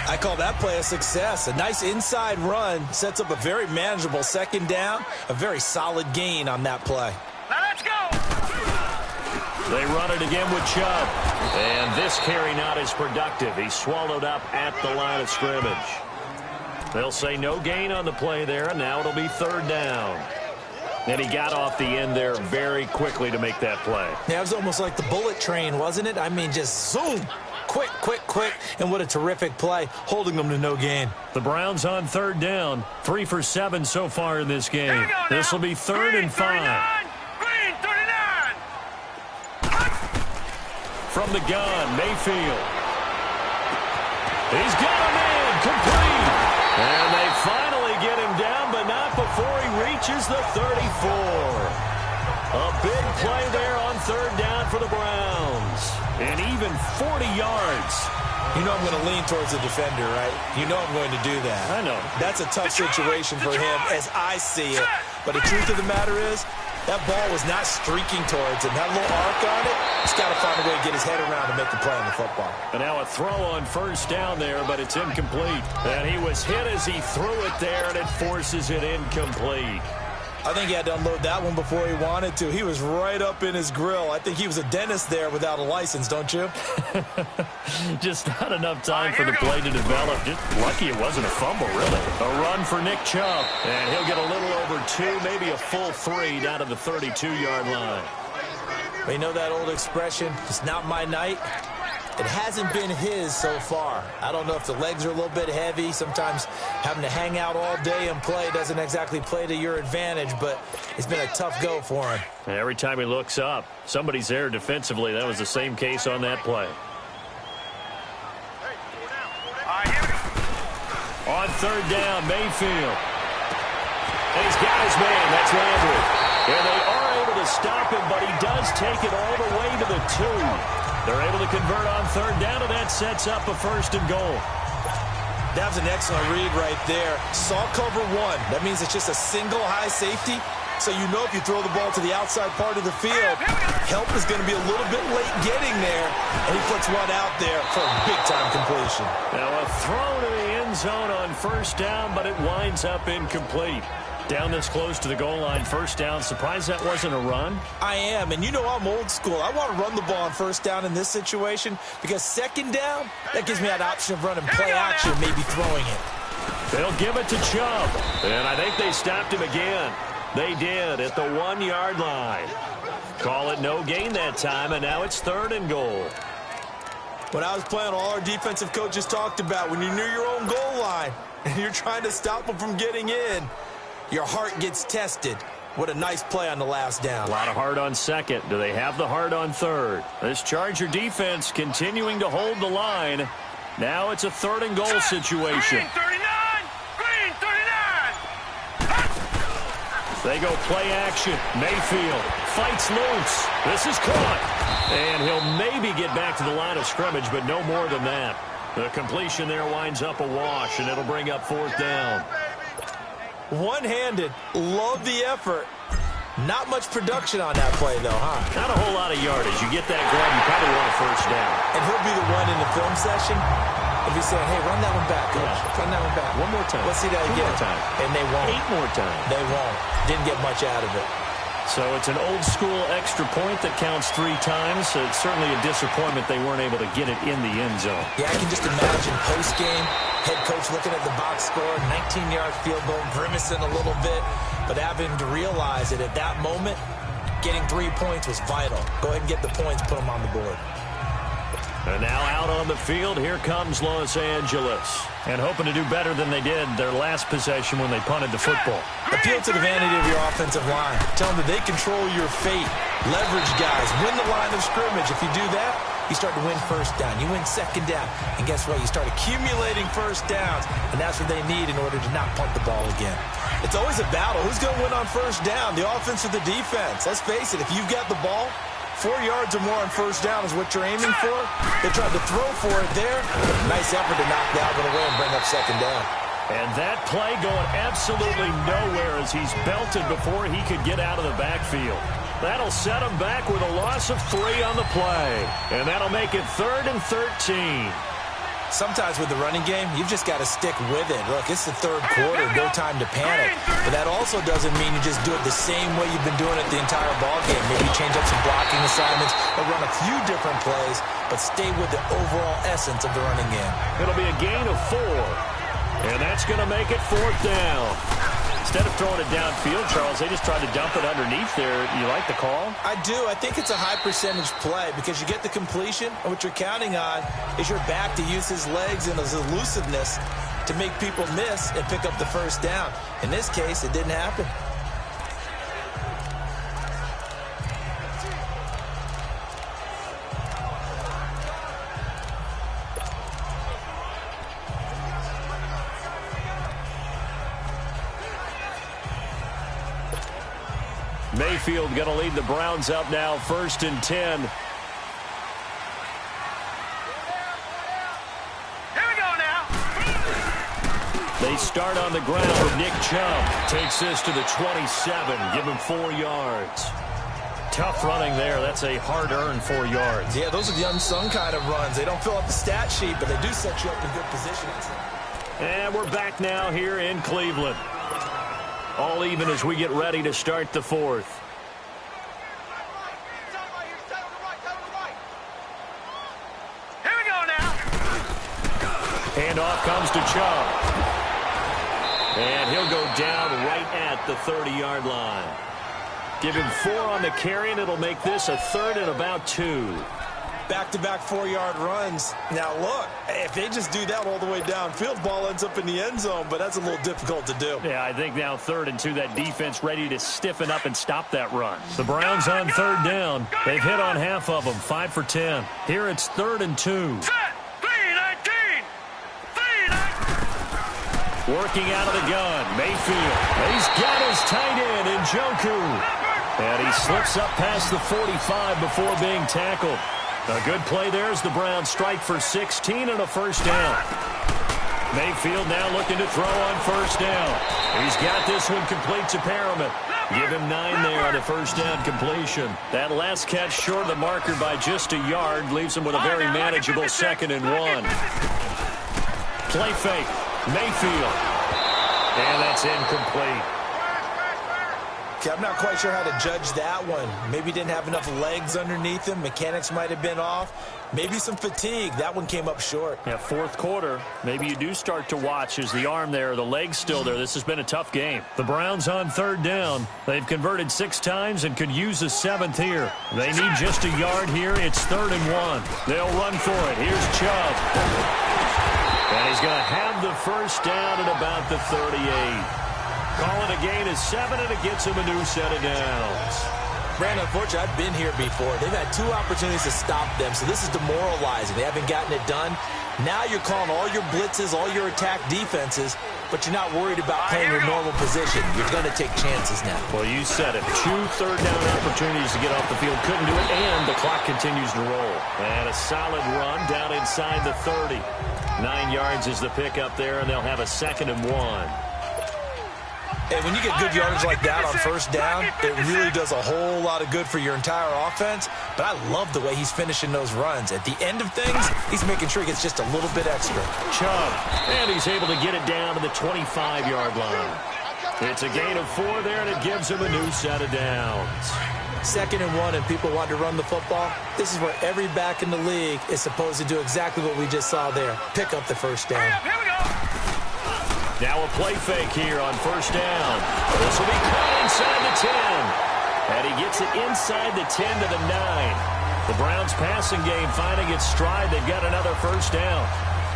I call that play a success. A nice inside run sets up a very manageable 2nd down, a very solid gain on that play. Now let's go! They run it again with Chubb. And this carry not as productive. He's swallowed up at the line of scrimmage. They'll say no gain on the play there, and now it'll be 3rd down. And he got off the end there very quickly to make that play. Yeah, it was almost like the bullet train, wasn't it? I mean, just zoom. Quick, quick, quick. And what a terrific play, holding them to no gain. The Browns on 3rd down. 3 for 7 so far in this game. This will be 3rd and 5. Green 39. From the gun, Mayfield. He's got him in, complete. And they finally get him down, but not before he reaches the 34. A big play there on third down for the Browns. And even 40 yards. You know I'm going to lean towards the defender, right? You know I'm going to do that. I know. That's a tough situation for him as I see it. But the truth of the matter is, that ball was not streaking towards him. That little arc on it, he's got to find a way to get his head around to make the play on the football. And now a throw on first down there, but it's incomplete. And he was hit as he threw it there, and it forces it incomplete. I think he had to unload that one before he wanted to. He was right up in his grill. I think he was a dentist there without a license, don't you? Just not enough time for the play to develop. Just lucky it wasn't a fumble, really. A run for Nick Chubb. And he'll get a little over 2, maybe a full 3 down to the 32-yard line. But you know that old expression, it's not my night? It hasn't been his so far. I don't know if the legs are a little bit heavy. Sometimes having to hang out all day and play doesn't exactly play to your advantage, but it's been a tough go for him. Every time he looks up, somebody's there defensively. That was the same case on that play. On third down, Mayfield. And he's got his man. That's Landry. And they are able to stop him, but he does take it all the way to the 2. They're able to convert on third down, and that sets up a 1st and goal. That was an excellent read right there. Saw cover 1. That means it's just a single high safety. So you know if you throw the ball to the outside part of the field, help is going to be a little bit late getting there. And he puts one out there for a big-time completion. Now a throw to the end zone on first down, but it winds up incomplete. Down this close to the goal line, first down. Surprised that wasn't a run? I am, and you know I'm old school. I want to run the ball on first down in this situation because second down, that gives me that option of running play action, maybe throwing it. They'll give it to Chubb, and I think they stopped him again. They did at the 1-yard line. Call it no gain that time, and now it's 3rd and goal. When I was playing, all our defensive coaches talked about when you're near your own goal line and you're trying to stop them from getting in, your heart gets tested. What a nice play on the last down. A lot of heart on second. Do they have the heart on third? This Charger defense continuing to hold the line. Now it's a 3rd and goal situation. Green 39! Green 39! They go play action. Mayfield fights loose. This is caught. And he'll maybe get back to the line of scrimmage, but no more than that. The completion there winds up a wash, and it'll bring up 4th down. One-handed. Love the effort. Not much production on that play, though, huh? Not a whole lot of yardage. You get that grab, you probably want a 1st down. And he'll be the one in the film session. If he's saying, hey, run that one back, coach. Yeah. Run that one back. One more time. Let's see that Two again. more time. And they won't. 8 more times. They won't. Didn't get much out of it. So it's an old-school extra point that counts 3 times. So it's certainly a disappointment they weren't able to get it in the end zone. Yeah, I can just imagine post-game, head coach looking at the box score, 19-yard field goal, grimacing a little bit, but having to realize that at that moment, getting 3 points was vital. Go ahead and get the points, put them on the board. And now out on the field, here comes Los Angeles. And hoping to do better than they did their last possession when they punted the football. Appeal to the vanity of your offensive line. Tell them that they control your fate. Leverage guys. Win the line of scrimmage. If you do that, you start to win first down. You win second down. And guess what? You start accumulating first downs. And that's what they need in order to not punt the ball again. It's always a battle. Who's going to win on first down? The offense or the defense? Let's face it. If you've got the ball, 4 yards or more on first down is what you're aiming for. They tried to throw for it there. Nice effort to knock Dalvin away and bring up second down. And that play going absolutely nowhere as he's belted before he could get out of the backfield. That'll set him back with a loss of 3 on the play. And that'll make it 3rd and 13. Sometimes with the running game, you've just got to stick with it. Look, it's the 3rd quarter, no time to panic. But that also doesn't mean you just do it the same way you've been doing it the entire ball game. Maybe change up some blocking assignments or run a few different plays, but stay with the overall essence of the running game. It'll be a gain of 4. And that's going to make it 4th down. Instead of throwing it downfield, Charles, they just tried to dump it underneath there. You like the call? I do. I think it's a high percentage play because you get the completion, and what you're counting on is your back to use his legs and his elusiveness to make people miss and pick up the first down. In this case, it didn't happen. Mayfield going to lead the Browns up now, 1st and 10. Here we go now. They start on the ground. Nick Chubb takes this to the 27. Give him 4 yards. Tough running there. That's a hard-earned 4 yards. Yeah, those are the unsung kind of runs. They don't fill up the stat sheet, but they do set you up in good position. And we're back now here in Cleveland. All even as we get ready to start the 4th. Here we go now. Handoff comes to Chubb. And he'll go down right at the 30-yard line. Give him 4 on the carry, and it'll make this a 3rd and about 2. Back-to-back 4-yard runs. Now, look, if they just do that all the way downfield, ball ends up in the end zone, but that's a little difficult to do. Yeah, I think now 3rd and 2, that defense ready to stiffen up and stop that run. The Browns on 3rd down. They've hit on half of them, 5 for 10. Here it's 3rd and 2. Set. 3-19. 3-19. Working out of the gun, Mayfield. He's got his tight end, Njoku. And he slips up past the 45 before being tackled. A good play there as the Browns strike for 16 and a 1st down. Mayfield now looking to throw on 1st down. He's got this one complete to Perriman. Give him 9 there on the 1st down completion. That last catch short of the marker by just a yard leaves him with a very manageable 2nd and 1. Play fake. Mayfield. And that's incomplete. Okay, I'm not quite sure how to judge that one. Maybe didn't have enough legs underneath him. Mechanics might have been off. Maybe some fatigue. That one came up short. Yeah, 4th quarter. Maybe you do start to watch as the arm there, the leg's still there. This has been a tough game. The Browns on 3rd down. They've converted 6 times and could use a 7th here. They need just a yard here. It's 3rd and 1. They'll run for it. Here's Chubb. And he's going to have the 1st down at about the 38. Call it a gain of 7, and it gets him a new set of downs. Brandon, unfortunately, I've been here before. They've had 2 opportunities to stop them, so this is demoralizing. They haven't gotten it done. Now you're calling all your blitzes, all your attack defenses, but you're not worried about playing your normal position. You're going to take chances now. Well, you said it. 2 third-down opportunities to get off the field. Couldn't do it, and the clock continues to roll. And a solid run down inside the 30. 9 yards is the pickup there, and they'll have a 2nd and 1. Hey, when you get good yardage like that on 1st down, it really does a whole lot of good for your entire offense. But I love the way he's finishing those runs. At the end of things, he's making sure he gets just a little bit extra. Chubb, and he's able to get it down to the 25-yard line. It's a gain of 4 there, and it gives him a new set of downs. 2nd and 1, and people want to run the football. This is where every back in the league is supposed to do exactly what we just saw there. Pick up the 1st down. Here we go. Now a play fake here on 1st down. This will be caught inside the 10. And he gets it inside the 10 to the 9. The Browns passing game finding its stride. They've got another 1st down.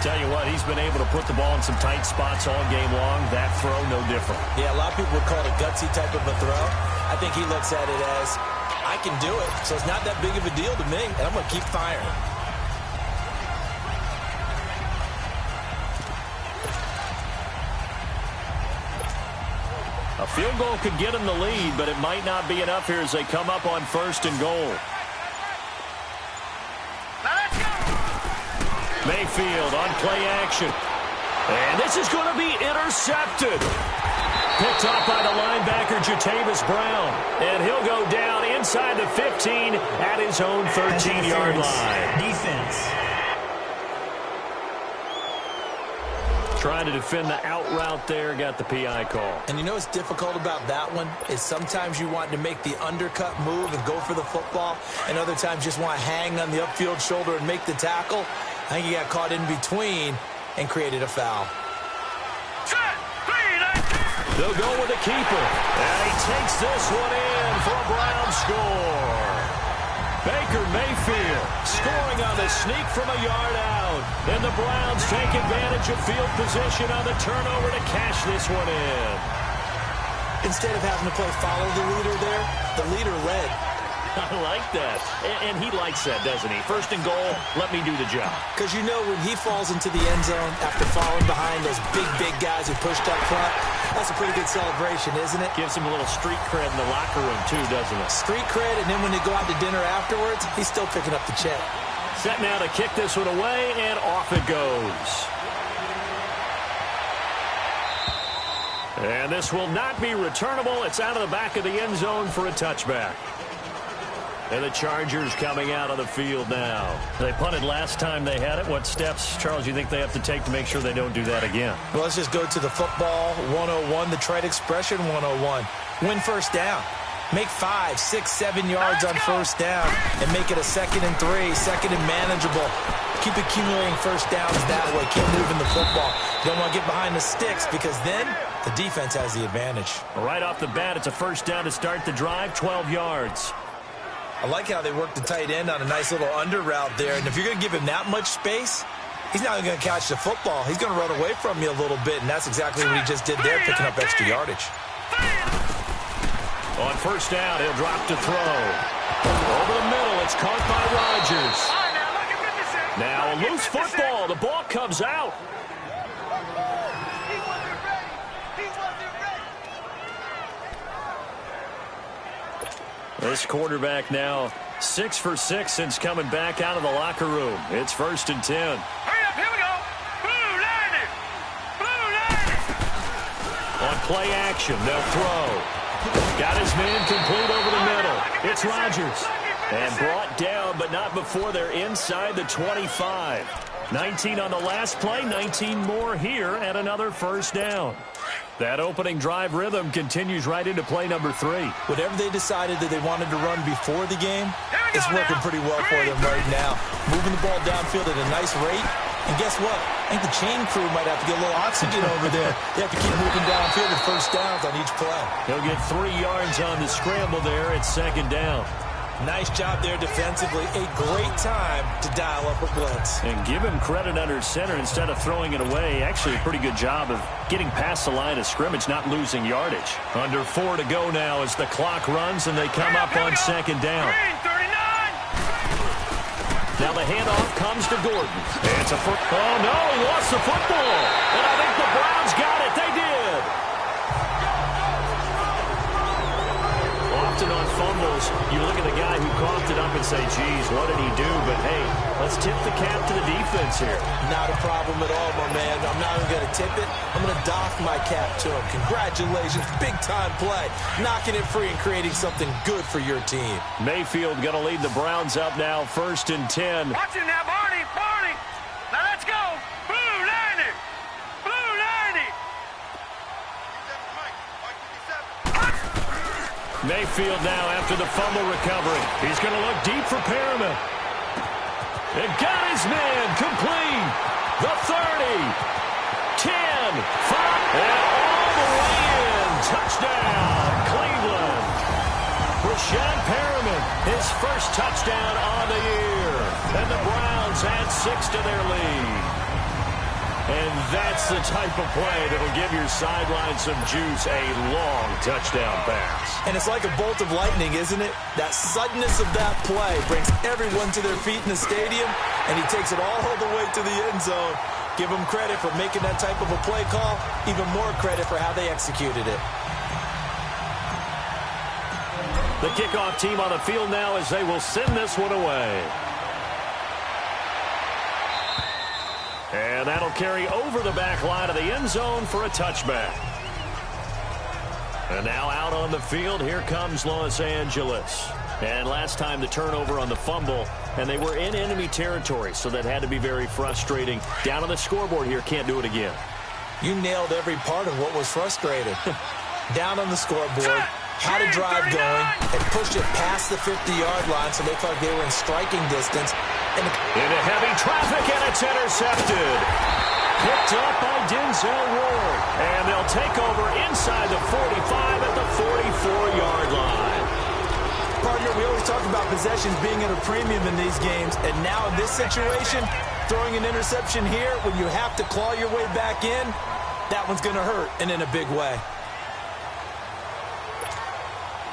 Tell you what, he's been able to put the ball in some tight spots all game long. That throw, no different. Yeah, a lot of people would call it a gutsy type of a throw. I think he looks at it as, I can do it, so it's not that big of a deal to me, and I'm going to keep firing. A field goal could get him the lead, but it might not be enough here as they come up on 1st and goal. Let's go. Mayfield on play action. And this is going to be intercepted. Picked off by the linebacker, Jatavis Brown. And he'll go down inside the 15 at his own 13-yard line. Defense. Trying to defend the out route there, got the PI call. And you know what's difficult about that one is sometimes you want to make the undercut move and go for the football, and other times just want to hang on the upfield shoulder and make the tackle. I think he got caught in between and created a foul. Set. 3-19. They'll go with the keeper. And he takes this one in for a Brown score. Baker Mayfield scoring on the sneak from a yard out. And the Browns take advantage of field position on the turnover to cash this one in. Instead of having to play follow the leader there, the leader led. I like that. And he likes that, doesn't he? 1st and goal, let me do the job. Because you know when he falls into the end zone after falling behind those big guys who pushed up front, That's a pretty good celebration, isn't it? Gives him a little street cred in the locker room, too, doesn't it? Street cred, and then when they go out to dinner afterwards, he's still picking up the check. Set now to kick this one away, and off it goes. And this will not be returnable. It's out of the back of the end zone for a touchback. And the Chargers coming out of the field now. They punted last time they had it. What steps, Charles, do you think they have to take to make sure they don't do that again? Well, let's just go to the football 101, the trade expression 101. Win first down. Make 5, 6, 7 yards on first down and make it a 2nd and 3, second and manageable. Keep accumulating first downs that way. Keep moving the football. You don't want to get behind the sticks because then the defense has the advantage. Right off the bat, it's a first down to start the drive, 12 yards. I like how they work the tight end on a nice little under route there. And if you're going to give him that much space, he's not going to catch the football. He's going to run away from you a little bit, and that's exactly what he just did there, picking up extra yardage. On first down, he'll drop to throw. Over the middle, it's caught by Rodgers. Now a loose football. The ball comes out. This quarterback now 6 for 6 since coming back out of the locker room. It's 1st and 10. Hurry up, here we go. Blue 90. Blue 90. On play action, they'll throw. Got his man complete over the middle. It's Rodgers. And brought down, but not before they're inside the 25. 19 on the last play, 19 more here, and another first down. That opening drive rhythm continues right into play number 3. Whatever they decided that they wanted to run before the game, it's working pretty well for them right now. Moving the ball downfield at a nice rate. And guess what? I think the chain crew might have to get a little oxygen over there. They have to keep moving downfield with first downs on each play. He'll get 3 yards on the scramble there. It's 2nd down. Nice job there defensively. A great time to dial up a blitz. And give him credit under center instead of throwing it away. Actually, a pretty good job of getting past the line of scrimmage, not losing yardage. Under 4 to go now as the clock runs and they come up on 2nd down. Now the handoff comes to Gordon. It's a foot. Oh, no, he lost the football. And I think the Browns got it. They did. Often on fumbles, you look at the guy who coughed it up and say, geez, what did he do? But, hey, let's tip the cap to the defense here. Not a problem at all, my man. I'm not even going to tip it. I'm going to doff my cap to him. Congratulations. Big-time play. Knocking it free and creating something good for your team. Mayfield going to lead the Browns up now, 1st and 10. Watch him now, Barney. Barney. Now let's go. Blue 90. Blue 90. Mayfield now after the fumble recovery. He's going to look deep for Perriman. And got his man complete. The 30. 10. 5. And all the way in. Touchdown, Cleveland. Rashad Perriman, his first touchdown on the year. And the Browns add 6 to their lead. And that's the type of play that'll give your sideline some juice, a long touchdown pass. And it's like a bolt of lightning, isn't it? That suddenness of that play brings everyone to their feet in the stadium, and he takes it all the way to the end zone. Give him credit for making that type of a play call, even more credit for how they executed it. The kickoff team on the field now as they will send this one away. And that'll carry over the back line of the end zone for a touchback. And now out on the field, here comes Los Angeles. And last time the turnover on the fumble, and they were in enemy territory, so that had to be very frustrating. Down on the scoreboard here, can't do it again. You nailed every part of what was frustrating. Down on the scoreboard, had a drive going, and pushed it past the 50-yard line, so they felt like they were in striking distance. Into heavy traffic, and it's intercepted. Picked up by Denzel Ward. And they'll take over inside the 45 at the 44-yard line. Partner, we always talk about possessions being at a premium in these games, and now in this situation, throwing an interception here when you have to claw your way back in, that one's going to hurt, and in a big way.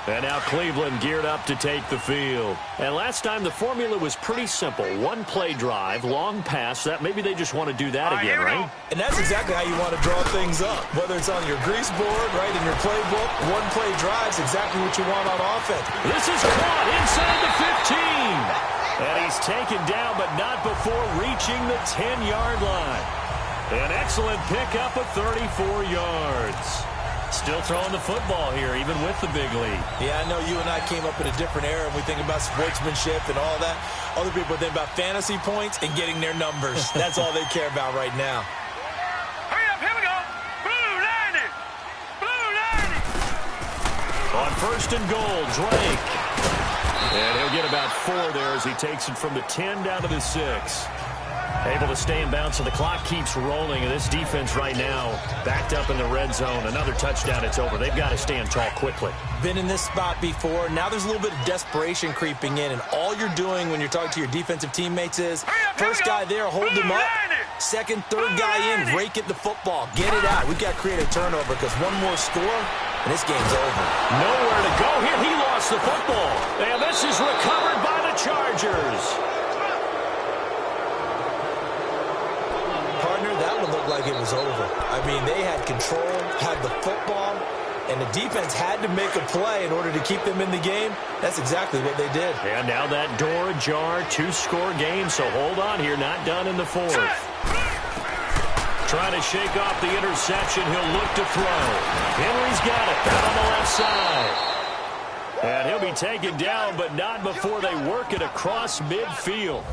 And now Cleveland geared up to take the field. And last time the formula was pretty simple. One play drive, long pass. That maybe they just want to do that again, right? And that's exactly how you want to draw things up. Whether it's on your grease board, right, in your playbook, one play drive is exactly what you want on offense. This is caught inside the 15. And he's taken down, but not before reaching the 10-yard line. An excellent pickup of 34 yards. Still throwing the football here, even with the big lead. Yeah, I know you and I came up in a different era, and we think about sportsmanship and all that. Other people think about fantasy points and getting their numbers. That's all they care about right now. Hurry up, here we go. Blue 90. Blue 90. On first and goal, Drake. And he'll get about 4 there as he takes it from the 10 down to the 6. Able to stay in bounds, so the clock keeps rolling. And this defense right now backed up in the red zone. Another touchdown, it's over. They've got to stand tall quickly. Been in this spot before. Now there's a little bit of desperation creeping in. And all you're doing when you're talking to your defensive teammates is, first guy there, hold him up. Second, third guy in, rake at the football. Get it out. We've got to create a turnover because one more score, and this game's over. Nowhere to go here. He lost the football. And this is recovered by the Chargers. That one looked like it was over. I mean, they had control, had the football, and the defense had to make a play in order to keep them in the game. That's exactly what they did. And now that door ajar, 2-score game, so hold on here, not done in the 4th. Trying to shake off the interception, he'll look to throw. Henry's got it, out on the left side. And he'll be taken down, but not before they work it across midfield.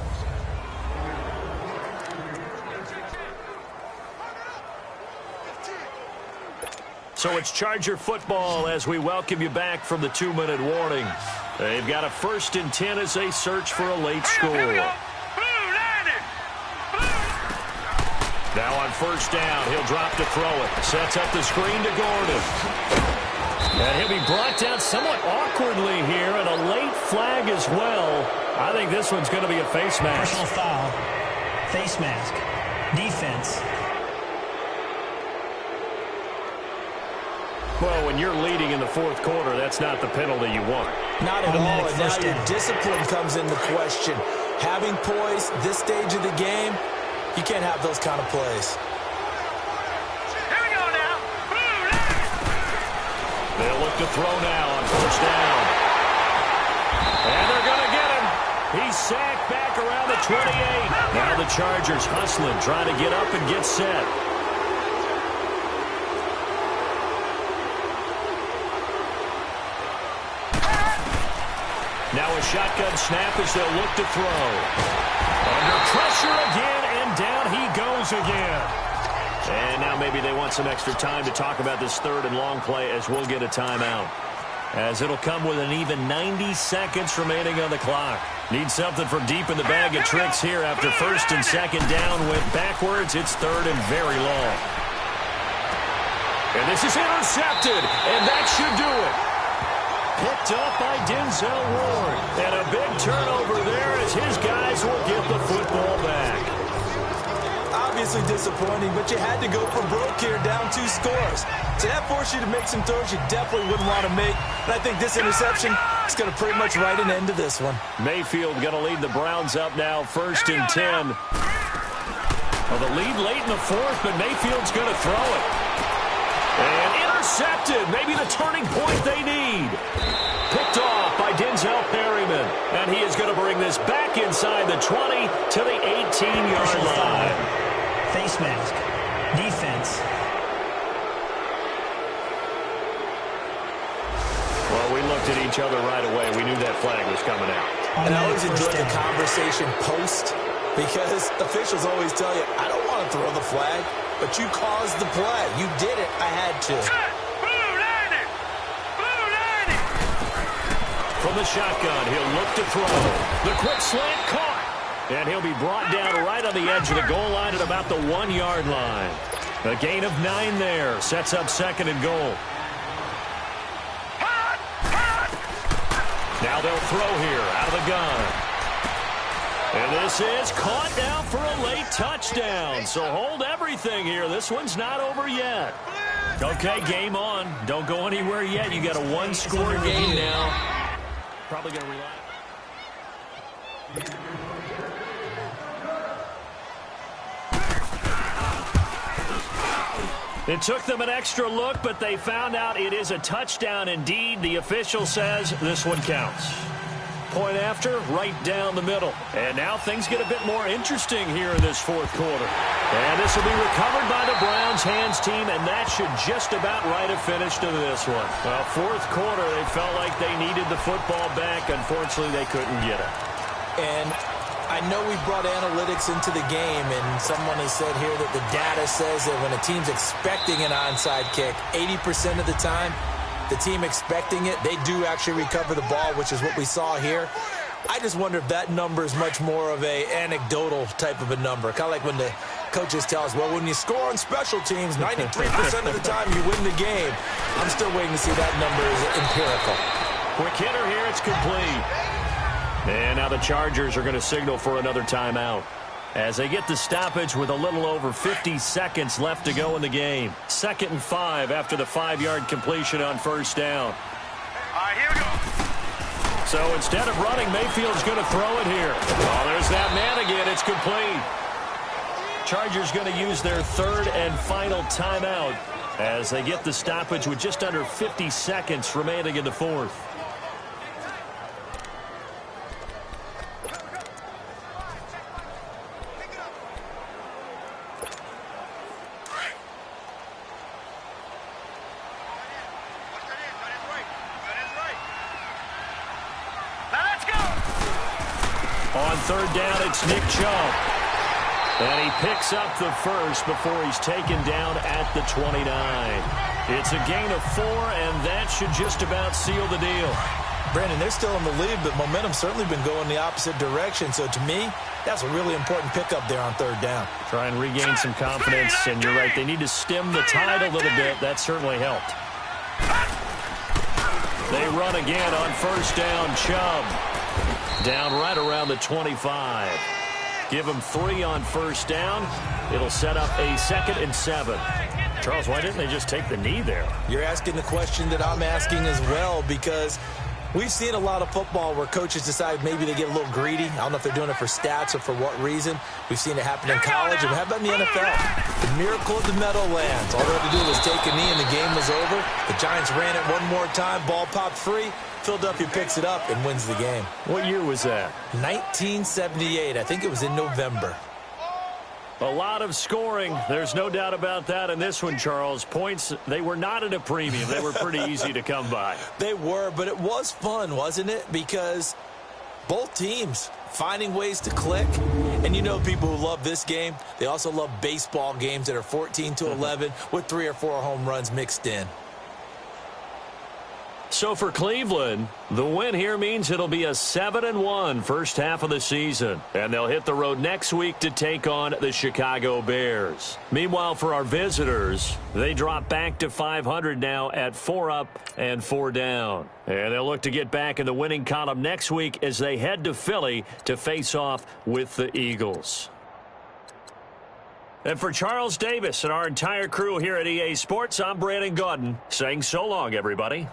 So it's Charger football as we welcome you back from the 2-minute warning. They've got a 1st and 10 as they search for a late score. Now on first down, he'll drop to throw it. Sets up the screen to Gordon. And he'll be brought down somewhat awkwardly here, and a late flag as well. I think this one's going to be a face mask. Personal foul. Face mask. Defense. Well, when you're leading in the 4th quarter, that's not the penalty you want. Not at all, and now your discipline comes into question. Having poise this stage of the game, you can't have those kind of plays. Here we go now. They'll look to throw now on first down. And they're going to get him. He's sacked back around the 28. Now the Chargers hustling, trying to get up and get set. Now a shotgun snap as they'll look to throw. Under pressure again, and down he goes again. And now maybe they want some extra time to talk about this 3rd and long play as we'll get a timeout. As it'll come with an even 90 seconds remaining on the clock. Need something from deep in the bag of tricks here after 1st and 2nd down. Went backwards. It's 3rd and very long. And this is intercepted, and that should do it. Picked up by Denzel Ward. And a big turnover there as his guys will get the football back. Obviously disappointing, but you had to go for broke here, down 2 scores. So that forced you to make some throws you definitely wouldn't want to make. And I think this interception is going to pretty much write an end to this one. Mayfield going to lead the Browns up now, 1st and 10. Well, the lead late in the 4th, but Mayfield's going to throw it. And intercepted, maybe the turning point they need. Picked off by Denzel Perryman. And he is going to bring this back inside the 20 to the 18-yard line. Face mask. Defense. Well, we looked at each other right away. We knew that flag was coming out. And I always enjoy the conversation post because officials always tell you, I don't want to throw the flag. But you caused the play. You did it. I had to. Blue 90. Blue 90. From the shotgun, he'll look to throw. The quick slant caught. And he'll be brought down right on the edge of the goal line at about the 1-yard line. A gain of 9 there. Sets up 2nd and goal. Now they'll throw here out of the gun. And this is caught down for a late touchdown. So hold everything here. This one's not over yet. Okay, game on. Don't go anywhere yet. You got a one-score game now. Probably going to rely. It took them an extra look, but they found out it is a touchdown indeed. The official says this one counts. Point after, right down the middle. And now things get a bit more interesting here in this fourth quarter. And this will be recovered by the Browns hands team, and that should just about write a finish to this one. Well, fourth quarter, they felt like they needed the football back. Unfortunately, they couldn't get it. And I know we brought analytics into the game, and someone has said here that the data says that when a team's expecting an onside kick, 80% of the time, the team expecting it, they do actually recover the ball, which is what we saw here. I just wonder if that number is much more of a anecdotal type of a number. Kind of like when the coaches tell us, well, when you score on special teams, 93% of the time you win the game. I'm still waiting to see that number is empirical. Quick hitter here, it's complete. And now the Chargers are going to signal for another timeout as they get the stoppage with a little over 50 seconds left to go in the game. 2nd and 5 after the 5-yard completion on first down. All right, here we go. So instead of running, Mayfield's going to throw it here. Oh, there's that man again. It's complete. Chargers going to use their 3rd and final timeout as they get the stoppage with just under 50 seconds remaining in the 4th. On 3rd down, it's Nick Chubb. And he picks up the first before he's taken down at the 29. It's a gain of 4, and that should just about seal the deal. Brandon, they're still in the lead, but momentum's certainly been going the opposite direction. So to me, that's a really important pickup there on 3rd down. Try and regain some confidence, and you're right, they need to stem the tide a little bit. That certainly helped. They run again on 1st down. Chubb down right around the 25. Give him 3 on 1st down. It'll set up a 2nd and 7. Charles, why didn't they just take the knee there? You're asking the question that I'm asking as well, because we've seen a lot of football where coaches decide maybe they get a little greedy. I don't know if they're doing it for stats or for what reason. We've seen it happen in college, and how about in the NFL? The miracle of the Meadowlands. All they had to do was take a knee, and the game was over. The Giants ran it one more time. Ball popped free. Philadelphia picks it up and wins the game. What year was that? 1978. I think it was in November. A lot of scoring. There's no doubt about that in this one, Charles. Points, they were not at a premium. They were pretty easy to come by. They were, but it was fun, wasn't it? Because both teams finding ways to click. And you know people who love this game, they also love baseball games that are 14-11 with 3 or 4 home runs mixed in. So for Cleveland, the win here means it'll be a 7-1 first half of the season. And they'll hit the road next week to take on the Chicago Bears. Meanwhile, for our visitors, they drop back to 500 now at 4 up and 4 down. And they'll look to get back in the winning column next week as they head to Philly to face off with the Eagles. And for Charles Davis and our entire crew here at EA Sports, I'm Brandon Gaudin saying so long, everybody.